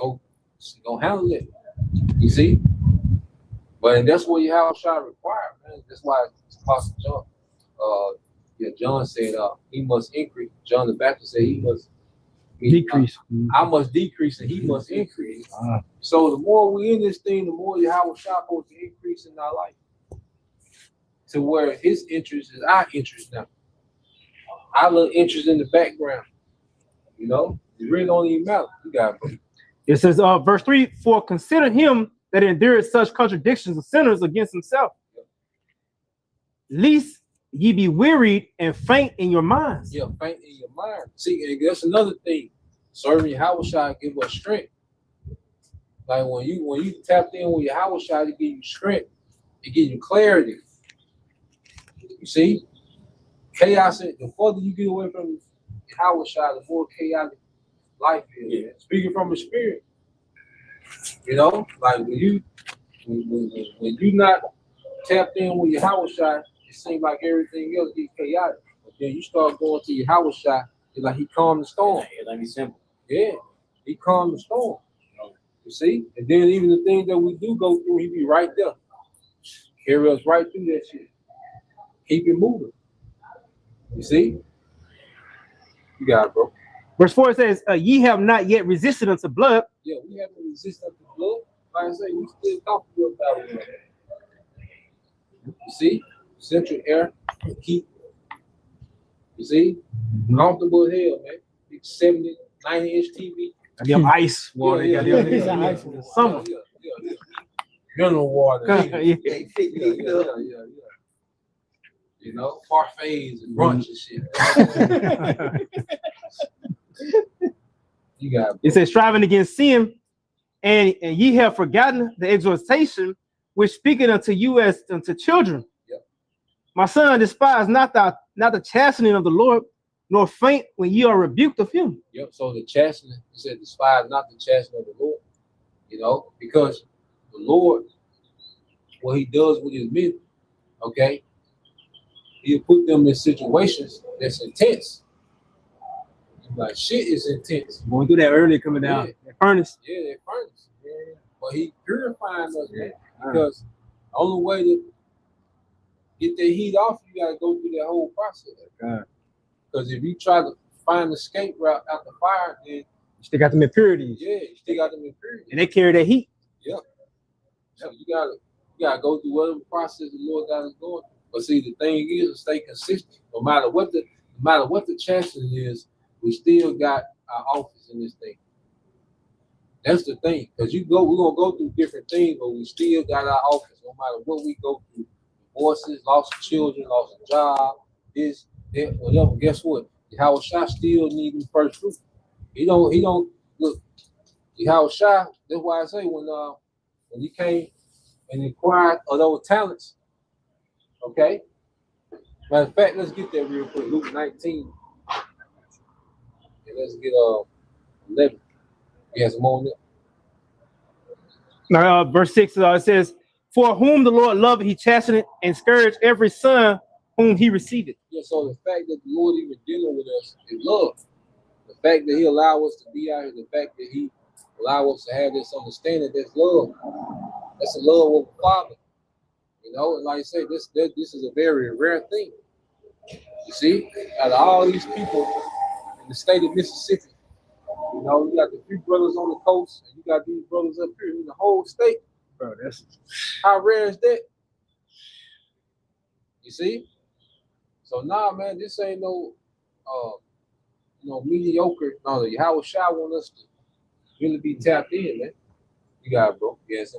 Go handle it. You see? But that's what you have a shot required, man. That's why Apostle John, John said he must increase. John the Baptist said he must decrease. I must decrease and he must increase. So the more we in this thing, the more Yahushua supposed to increase in our life. To where his interest is our interest now. Our little interest in the background. You know? It really don't even matter. You got it. It says, verse 3, for consider him that endured such contradictions of sinners against himself, lest ye be wearied and faint in your minds. Yeah, faint in your mind. See, and that's another thing. Serving Yahushua give us strength. Like when you tap in with Yahushua to give you strength, it gives you clarity. You see? Chaos, the further you get away from Yahushua, the more chaotic life is. Yeah. Speaking from the spirit. You know, like when you not tapped in with Yahushua, it seems like everything else gets chaotic. But then you start going to Yahushua, it's like he calmed the storm. Yeah, let me simple. Yeah, he calmed the storm. You see? And then even the things that we do go through, he be right there. Carry us right through that shit. Keep it moving. You see? You got it, bro. Verse 4 says, ye have not yet resisted unto blood. Yeah, we haven't resisted unto blood. Like I say, we still comfortable about it. You see? Central air, heat. You see? Comfortable as hell, man. 70, 90-inch TV. Got ice water. Yeah. Summer. Yeah. Mineral water. Yeah. You know, parfaits and brunch and shit. You got it. It says, striving against sin, and ye have forgotten the exhortation which speaketh unto you as unto children. Yep. My son, despise not the chastening of the Lord, nor faint when ye are rebuked of him. Yep. So the chastening, he said, despise not the chastening of the Lord. You know, because the Lord, what he does with his men, okay, he'll put them in situations that's intense. Like shit is intense. Going through that earlier, coming down that furnace. Yeah, that furnace. Yeah. But he purifying us, man. Because the only way to get that heat off, you gotta go through that whole process. Because if you try to find the escape route out the fire, then you still got them impurities. Yeah, you still got them impurities. And they carry that heat. Yep. So you gotta go through whatever process the Lord got us going through. But see, the thing is to stay consistent. No matter what the chastisement is, we still got our office in this thing. That's the thing. Because we're gonna go through different things, but we still got our office, no matter what we go through. Divorces, loss of children, loss of job, this, that, whatever. Guess what? Yahushua still needs first fruit. He don't look. Yahushua, that's why I say when he came and inquired of those talents, okay, Matter of fact, let's get that real quick. Luke 19. And let's get 11. Yes, some more. Now, verse 6 it says, "For whom the Lord loved, he chastened and scourged every son whom he received." Yeah, so the fact that the Lord even dealing with us is love. The fact that he allow us to be out here, the fact that he allow us to have this understanding, that's love. That's the love of the Father. You know, and like I say, this is a very rare thing. You see, out of all these people in the state of Mississippi, you know, you got the few brothers on the coast, and you got these brothers up here in the whole state. Bro, that's how rare is that? You see? So nah, man, this ain't no mediocre. No, Yahweh Shai want us to really be tapped in, man. You got it, bro. Yes.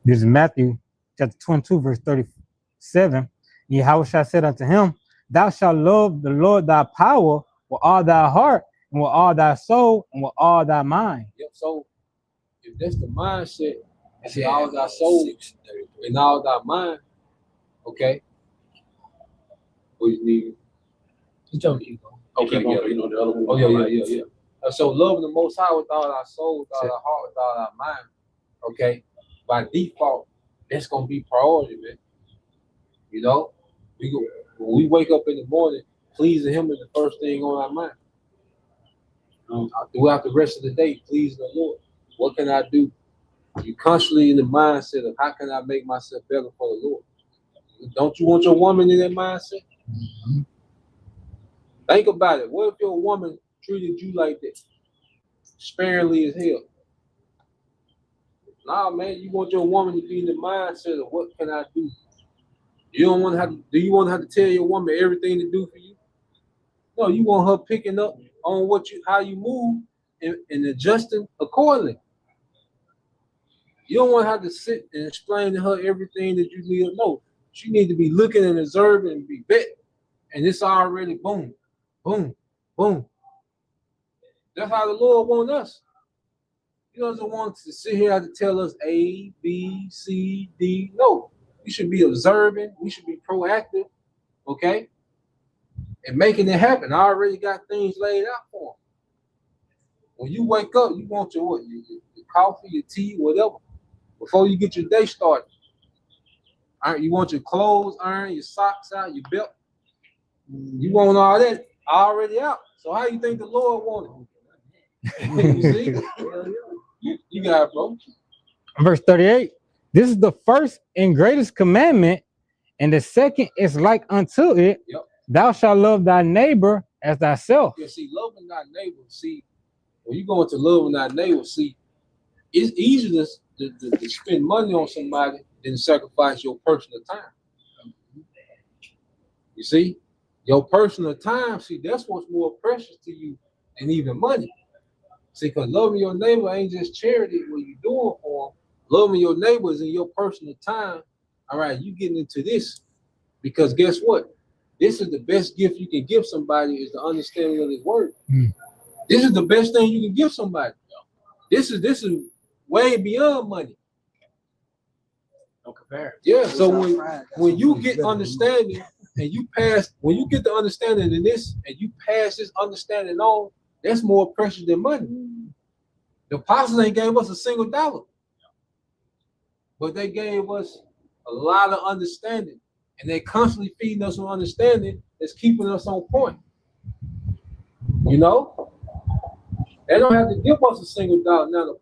This is Matthew chapter 22, verse 37. Yahweh Shai said unto him, "Thou shalt love the Lord thy power with all thy heart, and with all thy soul, and with all thy mind." Yep. So if that's the mindset, and all thy soul and all thy mind, okay. What you need? You tell me, okay, yeah, you know the other one. Oh yeah. So loving the Most High with all our soul, with all our heart, with all our mind. Okay, by default, that's gonna be priority, man. You know, when we wake up in the morning, pleasing Him is the first thing on our mind. Throughout the rest of the day, pleasing the Lord. What can I do? You constantly in the mindset of how can I make myself better for the Lord? Don't you want your woman in that mindset? Mm-hmm. Think about it. What if your woman treated you like that? Sparingly as hell. Nah, man, you want your woman to be in the mindset of what can I do? You don't want to have to, do you want to have to tell your woman everything to do for you? No, you want her picking up on how you move and adjusting accordingly. You don't want to have to sit and explain to her everything that you need to know. She needs to be looking and observing and be bet. And it's already boom, boom, boom. That's how the Lord wants us. He doesn't want to sit here and tell us A, B, C, D. No, we should be observing. We should be proactive, okay? And making it happen. I already got things laid out for them. When you wake up, you want your coffee, your tea, whatever, before you get your day started. You want your clothes ironed, your socks out, your belt. You want all that already out. So how you think the Lord wanted? You see? You got it, bro. Verse 38. This is the first and greatest commandment, and the second is like unto it. Yep. Thou shalt love thy neighbor as thyself. Yeah, see, loving thy neighbor, see, when you go into loving thy neighbor, see, it's easier to spend money on somebody than sacrifice your personal time. You see? Your personal time, see, that's what's more precious to you than even money. See, because loving your neighbor ain't just charity, what you doing for them. Loving your neighbors in your personal time, all right, you getting into this. Because guess what? This is the best gift you can give somebody is the understanding of His word. This is the best thing you can give somebody. This is way beyond money. No comparison. Yeah, so when you get understanding and when you get the understanding in this and you pass this understanding on, that's more precious than money. The apostles ain't gave us a single dollar, but they gave us a lot of understanding, and they constantly feeding us on understanding that's keeping us on point. You know, they don't have to give us a single dollar. Now the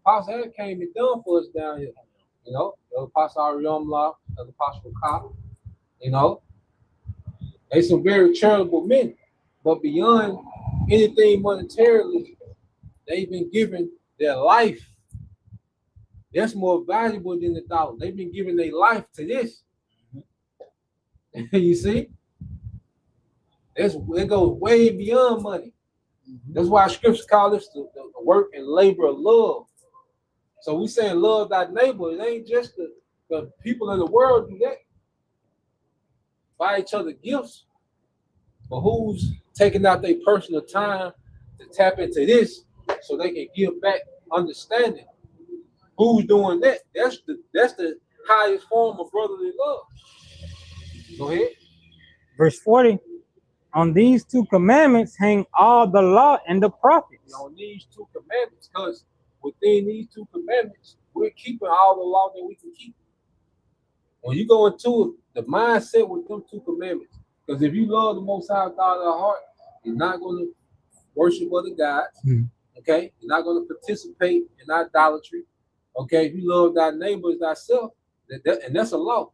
apostle had came and done for us down here. You know, the apostle Ariam La, the apostle Cobb. You know, they some very charitable men, but beyond anything monetarily, they've been given their life. That's more valuable than the dollar. They've been giving their life to this. You see? It goes way beyond money. That's why scripture calls this the work and labor of love. So we saying love thy neighbor. It ain't just the people in the world do that. Buy each other gifts. But who's taking out their personal time to tap into this so they can give back understanding? Who's doing that? That's the highest form of brotherly love. Go ahead. Verse 40. On these 2 commandments hang all the law and the prophets. On these 2 commandments, because within these 2 commandments, we're keeping all the law that we can keep. When you go into it, the mindset with them 2 commandments, because if you love the Most High God of the heart, you're not going to worship other gods. Okay, you're not going to participate in idolatry. Okay, if you love thy neighbor as thyself, and that's a law.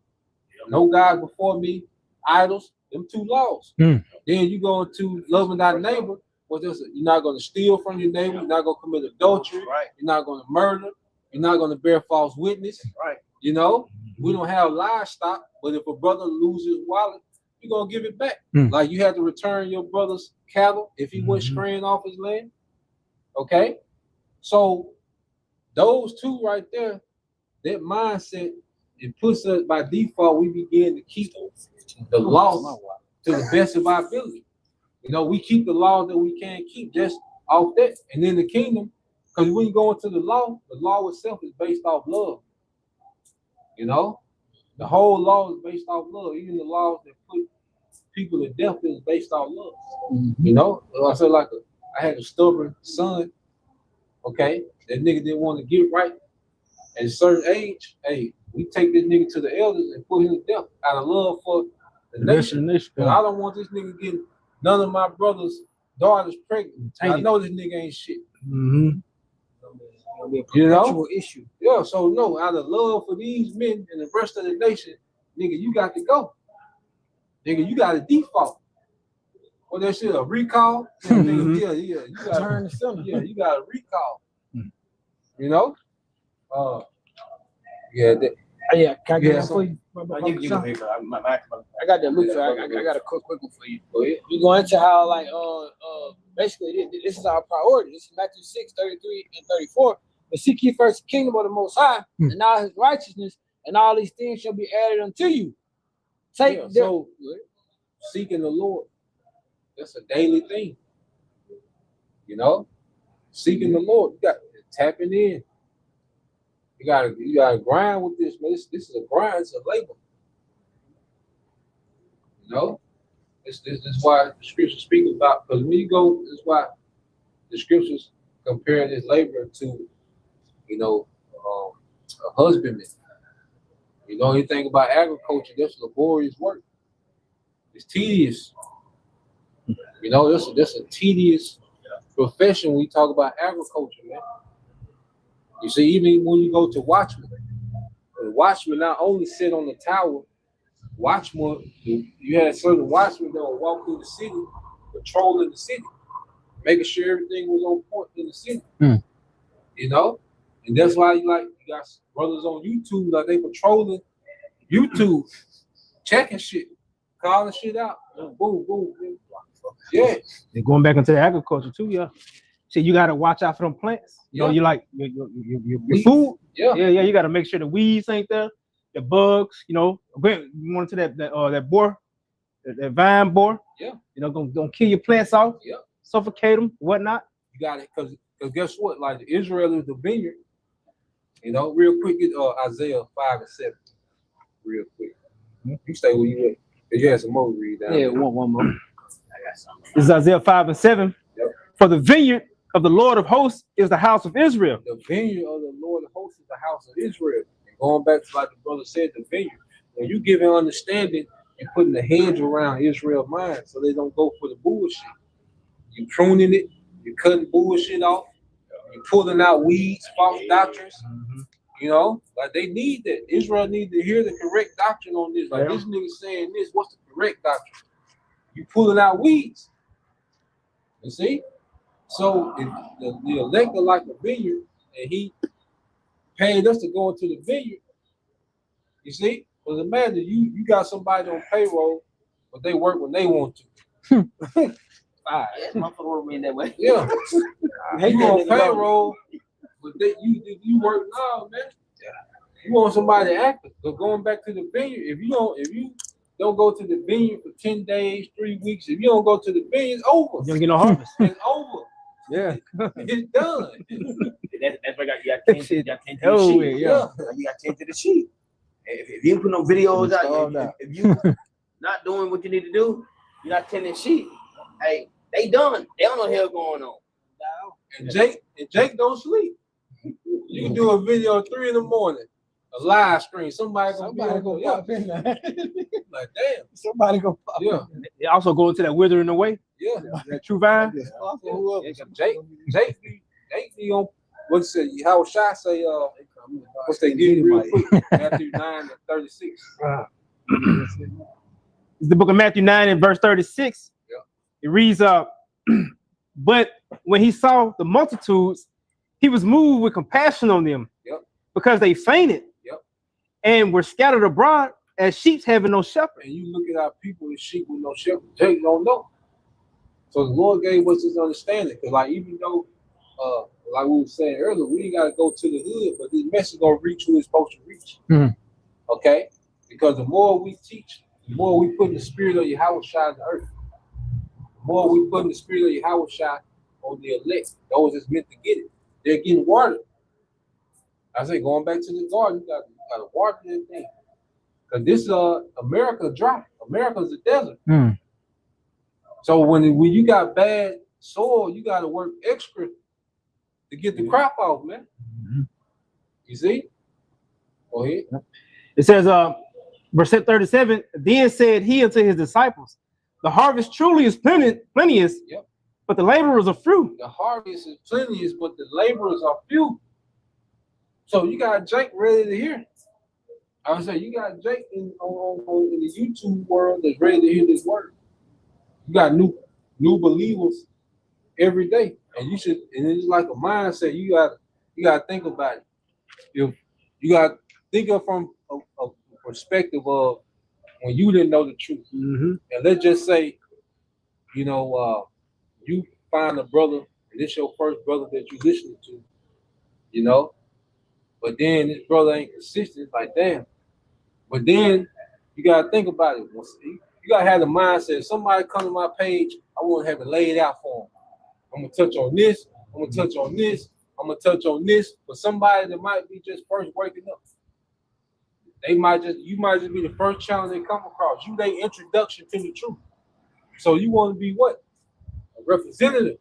No God before me, idols, them 2 laws. Then you go into loving thy neighbor. You're not going to steal from your neighbor. You're not going to commit adultery. Right. You're not going to murder. You're not going to bear false witness. Right. You know, we don't have livestock, but if a brother loses his wallet, you're going to give it back. Like you had to return your brother's cattle if he went straying off his land. Okay. So those 2 right there, that mindset, it puts us by default, we begin to keep the law to the best of our ability. You know, we keep the laws that we can keep just off that. And then the kingdom, because when you go into the law itself is based off love. You know, the whole law is based off love. Even the laws that put people to death is based off love. You know, I said I had a stubborn son. Okay, that nigga didn't want to get right at a certain age. Hey, we take this nigga to the elders and put him to death out of love for the nation. But I don't want this nigga getting none of my brother's daughters pregnant. I know this nigga ain't shit. You know, issue. Yeah, so no, out of love for these men and the rest of the nation, nigga, you got to go. Nigga, you got to default. What that shit, a recall? Yeah, you got Turn the center. Yeah, you got a recall. You know? Yeah. Can I get that for you? I got that look for you. I got a quick one for you. Go ahead. We go into how basically this is our priority. This is Matthew 6, 33 and 34. But seek ye first the kingdom of the Most High, and all his righteousness, and all these things shall be added unto you. So seeking the Lord, that's a daily thing. You know, seeking the Lord, you got tapping in. You gotta grind with this, man. This is a grind, it's a labor. You know, this is why the scriptures speak about, because when you go, this is why the scriptures compare this labor to, you know, a husbandman. You know, you think about agriculture, that's laborious work. It's tedious. You know, that's a tedious profession when you talk about agriculture, man. You see, even when you go to watchmen, the watchmen not only sit on the tower, watchmen, you had certain watchmen that would walk through the city, patrolling the city, making sure everything was on point in the city. You know? And that's why you got brothers on YouTube, like they patrolling YouTube, checking shit, calling shit out. Boom, boom, boom. Yeah. They're going back into the agriculture too, yeah. So you gotta watch out for them plants. You know, you like your food. Yeah, you gotta make sure the weeds ain't there, the bugs, you know. You want to that boar, that vine boar. Yeah. You know, gonna kill your plants off, suffocate them, whatnot. You got it, because guess what? Like Israel is the vineyard. You know, real quick, get Isaiah 5 and 7. Real quick. You stay where you at. You had some more to read down. Yeah, one more. I got something. This is Isaiah 5 and 7. Yep. For the vineyard of the Lord of hosts is the house of Israel. The vineyard of the Lord of hosts is the house of Israel. And going back to like the brother said, the vineyard. When you give an understanding, you're putting the hedge around Israel's mind so they don't go for the bullshit. You pruning it, you're cutting bullshit off, you're pulling out weeds, false doctrines. You know, like they need that. Israel needs to hear the correct doctrine on this. Like this nigga saying this, what's the correct doctrine? You pulling out weeds. You see? So if the elect are like a vineyard, and he paid us to go into the vineyard. You see? Because imagine you got somebody on payroll, but they work when they want to. Motherfucker work me that way. Yeah. You on payroll, but you work now, man. You want somebody active. But going back to the vineyard, if you don't go to the vineyard for 10 days, 3 weeks, if you don't go to the vineyard, it's over. You don't get no harvest. It's over. Yeah. It's done. That's why you got to tend to the sheep. You got to tend to the sheep. If you put no videos out, if you not doing what you need to do, you're not tending sheep. Hey, they done. They don't know what the hell going on. And Jake don't sleep. You can do a video at 3 in the morning, a live stream. Somebody gonna pop in there. Like damn, Somebody go pop. Yeah, They also go into that withering away, yeah. that true vine. Jake be on. What's it? How Shy say? What's they give you real quick? Matthew 9:36. It's the book of Matthew 9 and verse 36. Yeah. It reads but when he saw the multitudes, he was moved with compassion on them. Yep. Because they fainted. Yep. And were scattered abroad as sheep having no shepherd. And you look at our people as sheep with no shepherd. Jake don't know. So the Lord gave us this understanding. Because like even though like we were saying earlier, we ain't got to go to the hood, but this message gonna reach who it's supposed to reach. Mm-hmm. Okay? Because the more we teach, the more we put the spirit of Yahweh Shai in the earth. The more we put the spirit of Yahweh Shai on the elect, those that's meant to get it, they're getting watered. I say, going back to the garden, you got to water that thing. Because this America dry. America's a desert. Mm. So when you got bad soil, you got to work extra to get the crop off, man. Mm-hmm. You see? Go ahead. It says, verse 37, then said he unto his disciples, the harvest truly is plenteous, Yep. but the laborers are few. The harvest is plenteous, but the laborers are few. So you got Jake ready to hear. I would say you got Jake in the YouTube world that's ready to hear this word. You got new believers every day, and you should. And it's like a mindset. You got to think about it. You got to think of from a perspective of when you didn't know the truth. Mm-hmm. And let's just say, you find a brother, and this your first brother that you listening to, but then this brother ain't consistent. It's like damn. But then you gotta think about it. You gotta have the mindset. If somebody come to my page, I want to have it laid out for them. I'm gonna touch on this. I'm gonna touch on this. I'm gonna touch on this. For somebody that might be just first waking up, you might just be the first challenge they come across. You their introduction to the truth. So you want to be what? A representative.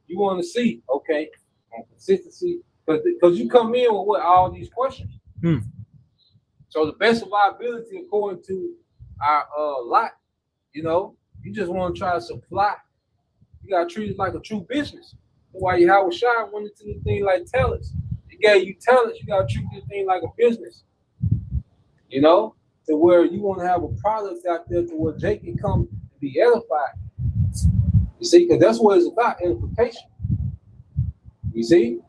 You want to see, okay, on consistency, because you come in with all these questions. So the best of our ability, according to our lot, you just want to try to supply. You gotta treat it like a true business. That's why Yahweh Shai went into the thing like talents. He gave you talents. You gotta treat this thing like a business. To where you want to have a product out there to where Jake can come and be edified. You see, because that's what it's about, edification. You see,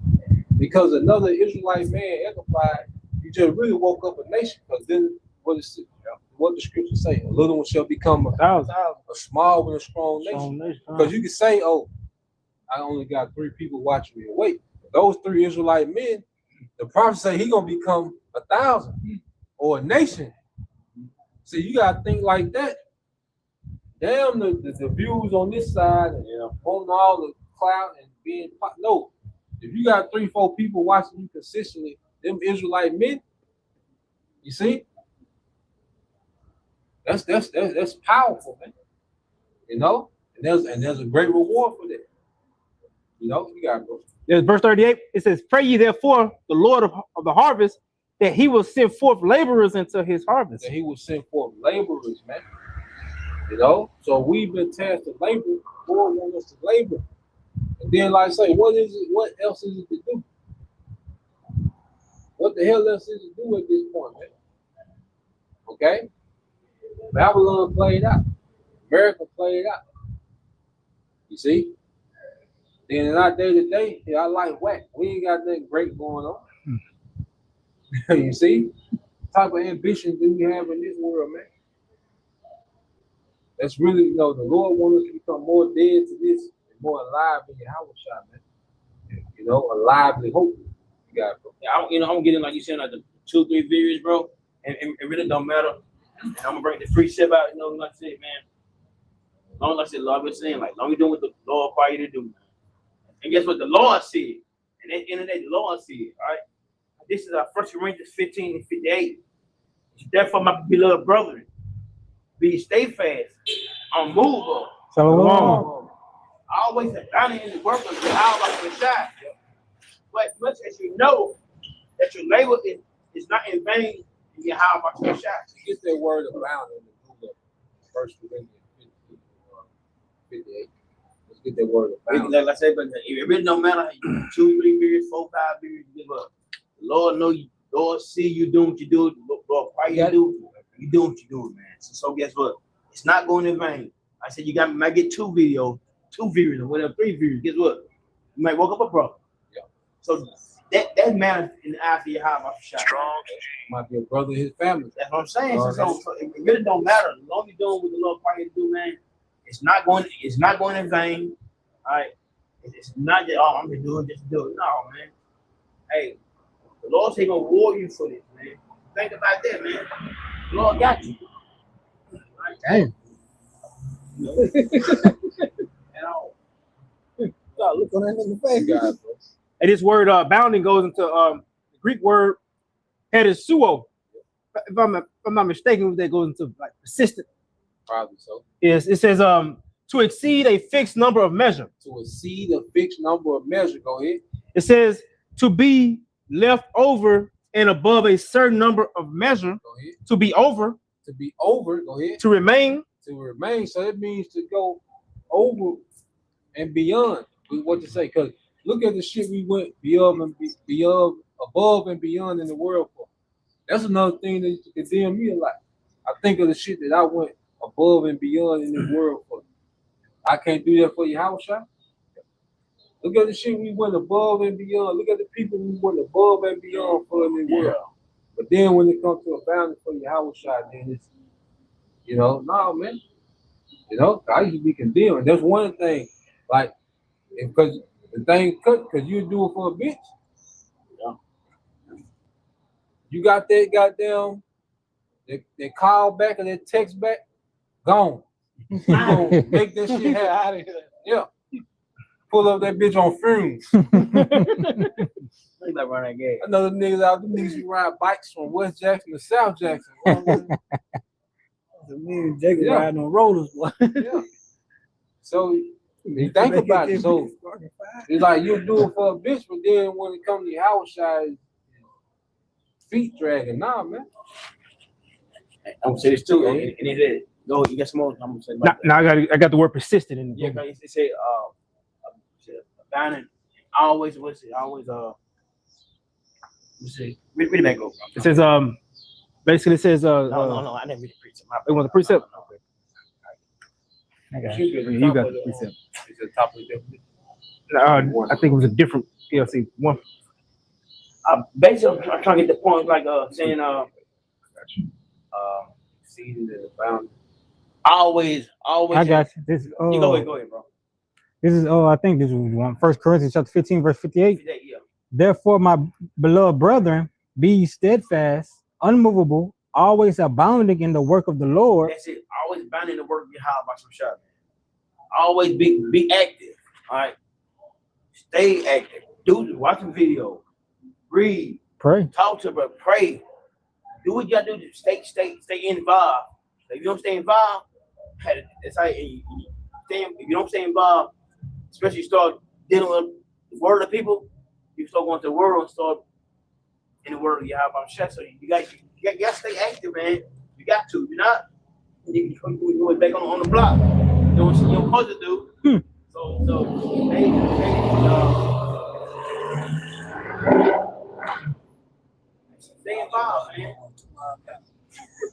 because another Israelite man edified, you just really woke up a nation. Because then what the scripture say? A little one shall become 1,000, a small one a strong nation. Because you can say, oh, I only got 3 people watching me. Wait, those 3 Israelite men, the prophet say he gonna become 1,000 or a nation. See, you gotta think like that. Damn the views on this side and on all the cloud and being no. If you got 3-4 people watching you consistently, them Israelite men, you see, that's powerful, man. And there's a great reward for that. You got to go. There's verse 38. It says, pray ye therefore the Lord of the harvest, that he will send forth laborers into his harvest. That he will send forth laborers, man. So we've been tasked to labor. The Lord wants us to labor. And then, like I say, what else is it to do? What the hell else is it to do at this point, man? Okay? Babylon played out. America played out. You see? Then in our day-to-day, I like whack. We ain't got nothing great going on. You see? What type of ambition do we have in this world, man? That's really, the Lord wants us to become more dead to this and more alive in Yahweh Shai, man. A lively hope. You got it, bro. Yeah, I'm getting, like you said, like the 2-3 videos, bro. And it really don't matter. And I'm gonna bring the free step out, like I said, man. Long like I said, Lord, I've been saying, like, long as you doing what the Lord require you to do, man. And guess what? The Lord said. And at the end of the day, the Lord said, all right? This is our 1 Corinthians 15 and 58. Therefore, my beloved brethren, be steadfast, unmovable. So Always abounding in the work of the Yahweh Shai. But much as you know that your labor is not in vain in Yahweh Shai. Get that word abounding in the book of 1 Corinthians 58. Let's get that word abounding. Like I said, but it really don't matter. 2, 3 years, 4, 5 years, you give up. The Lord know you. Lord see you doing what you do. Lord, why you do? You doing what you doing, man. So guess what? It's not going in vain. I said you might get 2 videos, 2 views, or whatever, 3 views. Guess what? You might woke up a brother. Yeah. So that matters in the eye of your high shot. Strong. Might be a brother in his family. That's what I'm saying. So it really don't matter. As long as you're doing what the Lord requires you to do, man, it's not going in vain. All right. It's not that I'm gonna do it just to do it. No, man. Hey, the Lord's gonna reward you for this, man. Think about that, man. The Lord got you. damn. And all. Look on that nigga face. God, bro. And this word abounding goes into the Greek word hetesuo. If I'm not mistaken, that goes into like persistent. Probably so. Yes, it says to exceed a fixed number of measure. To exceed a fixed number of measure. Go ahead. It says to be left over and above a certain number of measure. Go ahead. To be over. To be over. Go ahead. To remain. To remain. So that means to go over and beyond. What to say? Because look at the shit we went above and beyond in the world for. That's another thing that used to condemn me a lot. I think of the shit that I went above and beyond in the world for. I can't do that for you, Howard Shot. Look at the shit we went above and beyond. Look at the people we went above and beyond for in the world. But then when it comes to abounding for you, Howard Shot, then it's, no, man. I used to be condemned. That's one thing. Like, because the thing cut, because you do it for a bitch. Yeah. You got that goddamn, they call back and they text back, gone. You gonna make that shit happen out of here. Yeah. Pull up that bitch on fumes. Like running game. Another niggas out, them niggas who ride bikes from West Jackson to South Jackson. Me and Jacob riding on rollers, boy. Yeah. So you think about it. So it's like you do it for a bitch, but then when it comes to your house shot, feet dragging. Nah, man. I'm gonna say this too, and it is. Go, you got some more. I'm gonna say. Now I got the word persistent in Yeah, it. it say abounding. Always, what's it? Always let's see. Read it back over. It says basically it says No, I didn't read the precept. it was a precept. I got You got the precept. It's the top of the I think it was a different PLC one. Basically, I'm trying to get the point, like saying season and abounding. always. I got you. This You go ahead, bro. This is I think this was 1 Corinthians chapter 15, verse 58. Yeah. Therefore, my beloved brethren, be steadfast, unmovable, always abounding in the work of the Lord. That's it. Always bounding the work of your house by some shot, man. Always be active. All right. Stay active. Watch a video. Read. Pray. Talk to her. Pray. Do what you gotta do to stay involved. If you don't stay involved, it's like if you don't stay involved, especially start dealing with the world of people, you start going to the world and start in the world of your house. So you got to stay active, man. You got to. You're not. You go back on the block. Doing what you're supposed to do. So stay involved, man.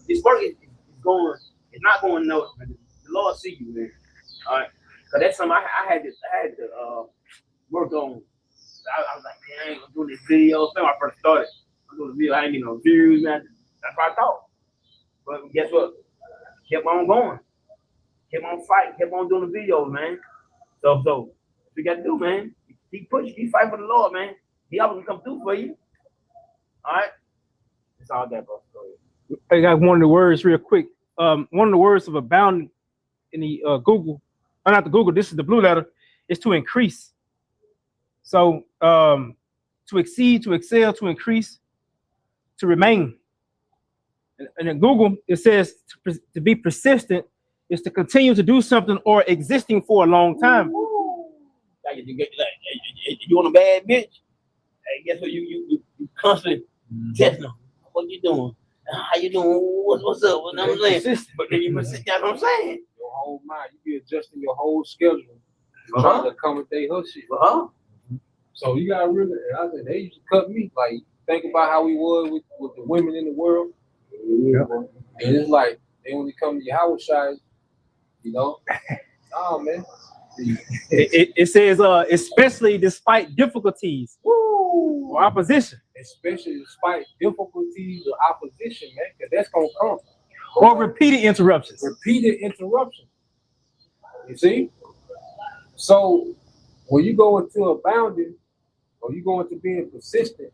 This work is going. It's not going nowhere. The Lord see you, man. All right. Cause that's something I had to work on. I was like, man, I ain't gonna do this video. When I first started, I'm doing the video. I ain't getting no views, man. That's what I thought. But guess what? Kept on going. Kept on fighting. Kept on doing the videos, man. So what you got to do, man? Keep pushing. Keep fighting for the Lord, man. He always gonna come through for you. All right. That's all that, bro. I got one of the words real quick. One of the words of abound in the Google, not the Google, this is the blue letter, is to increase. So to exceed, to excel, to increase, to remain. And in Google, it says to be persistent is to continue to do something or existing for a long time. Like you want a bad bitch? Hey, guess what? You constantly testing them. What you doing? How you doing? What's up? What I'm saying? But then you persist. That's what I'm saying. Your whole mind, you be adjusting your whole schedule, trying to accommodate her shit. So you gotta really. And I said they used to cut me. Like think about how we was with the women in the world. Yeah. And it's like they only come to your house shy, you know. Oh man. It says especially despite difficulties or opposition. Especially despite difficulties or opposition, man, because that's gonna come. Or repeated interruptions. Repeated interruptions. You see? So when you go into abounding or you go into being persistent,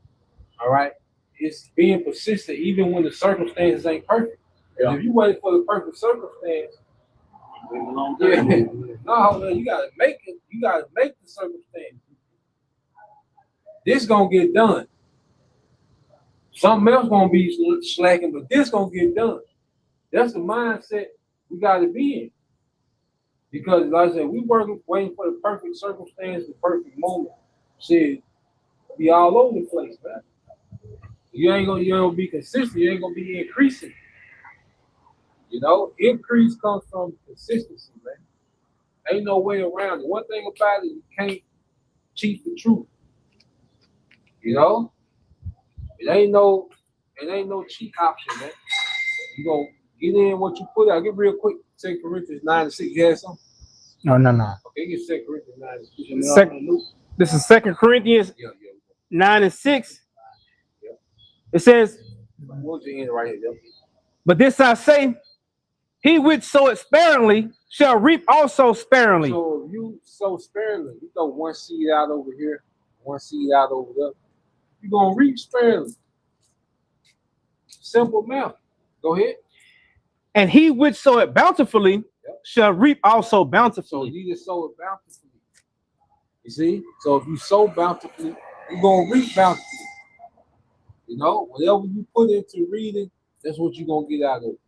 all right, it's being persistent even when the circumstances ain't perfect. Yeah. If you wait for the perfect circumstance, no, you gotta make it. You gotta make the circumstance. This gonna get done. Something else gonna be slacking, but this gonna get done. That's the mindset we gotta be in. Because like I said, we waiting for the perfect circumstance, the perfect moment. Shit, be all over the place, man. You ain't gonna be consistent. You ain't gonna be increasing. You know, increase comes from consistency, man. Ain't no way around it. One thing about it, you can't cheat the truth. You know, it ain't no cheat option, man. You gonna get in what you put out. Get real quick. 2 Corinthians 9:6. You had something? No. Okay, get 2 Corinthians 9:6. This is 2 Corinthians 9:6. Yeah. It says, what's the end right here? But this I say, he which soweth sparingly shall reap also sparingly. So if you sow sparingly, you throw one seed out over here, one seed out over there, you're gonna reap sparingly. Simple math. Go ahead. And he which soweth bountifully shall reap also bountifully. So you just sow it bountifully. You see? So if you sow bountifully, you're gonna reap bountifully. You know, whatever you put into reading, that's what you're gonna get out of it.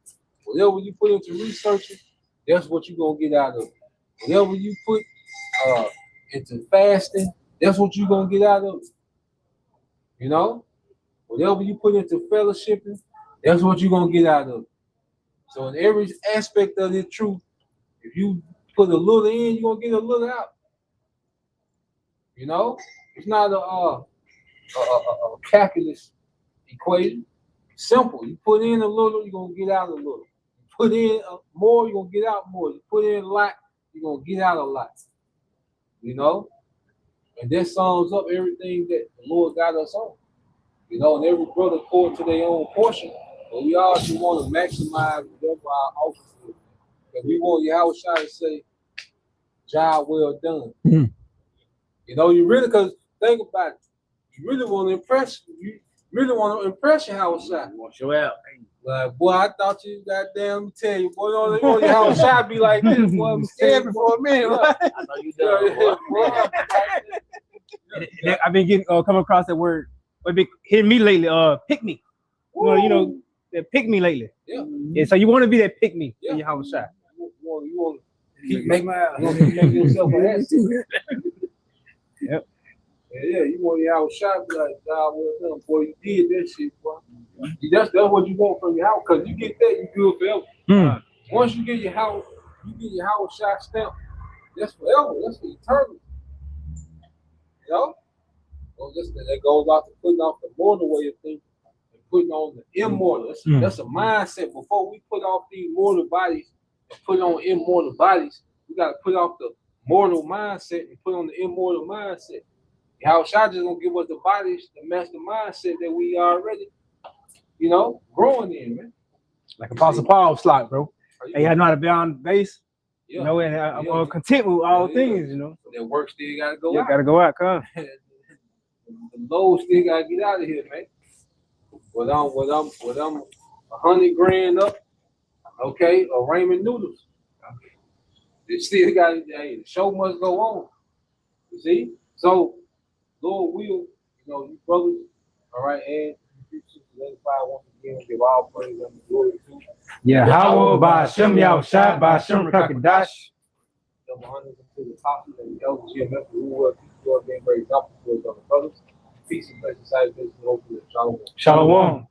Whatever you put into researching, that's what you're gonna get out of it. Whatever you put into fasting, that's what you're gonna get out of it. You know? Whatever you put into fellowshipping, that's what you're gonna get out of it. So in every aspect of the truth, if you put a little in, you're gonna get a little out. You know? It's not a calculus equation. Simple. You put in a little, you're gonna get out a little. You put in more, you're gonna get out more. You put in a lot, you're gonna get out a lot. You know? And that sums up everything that the Lord got us on. You know, and every brother according to their own portion, but we all just want to maximize whatever our office is. Because we want Yahushua to say, job well done. Mm-hmm. You know, you really, because think about it, you really want to impress Yahushua. Want to show out. Like, boy, I thought you goddamn, let me tell you, boy, don't let Yahushua be like this, boy. I'm scared for a minute. I know you done, boy. I've been getting coming across that word. But been hitting me lately. Pick me. You know, that pick me lately. Yeah. Yeah. So you want to be that pick me. Yeah. In Yahushua. You want to make yourself an ass. Yep. Yeah, you want Yahushua to be like, God, well done, boy. You did that shit, boy. That's what you want from your house, because you get that, you good forever. Once you get your house, Yahushua stamp. That's forever. That's for eternity. You know. Well, that goes off to putting off the mortal way of thinking and putting on the immortal. That's a mindset. Before we put off these mortal bodies and put on immortal bodies, we got to put off the mortal mindset and put on the immortal mindset. Yahushua just gonna give us the bodies to match the mindset that we already, you know, growing in, man. Like Apostle Paul slot, bro. Hey, I know how to be on base. Yeah. You know, and I'm content with all things, you know. That work still gotta go out. Gotta go out, come. The load still gotta get out of here, man. What I'm 100 grand up, okay, or ramen noodles. It still got, hey, the show must go on. You see? So, Lord will, you know, you brothers, all right, and you 85 once again. again, give all praise and glory to Yahweh by Hashem Yahushai by Hashem Rakadash. the hundreds to the apostles and the elders here, who were being very example for the brothers. Peace and blessings, salutations, and hopefully, shalom. Shalom.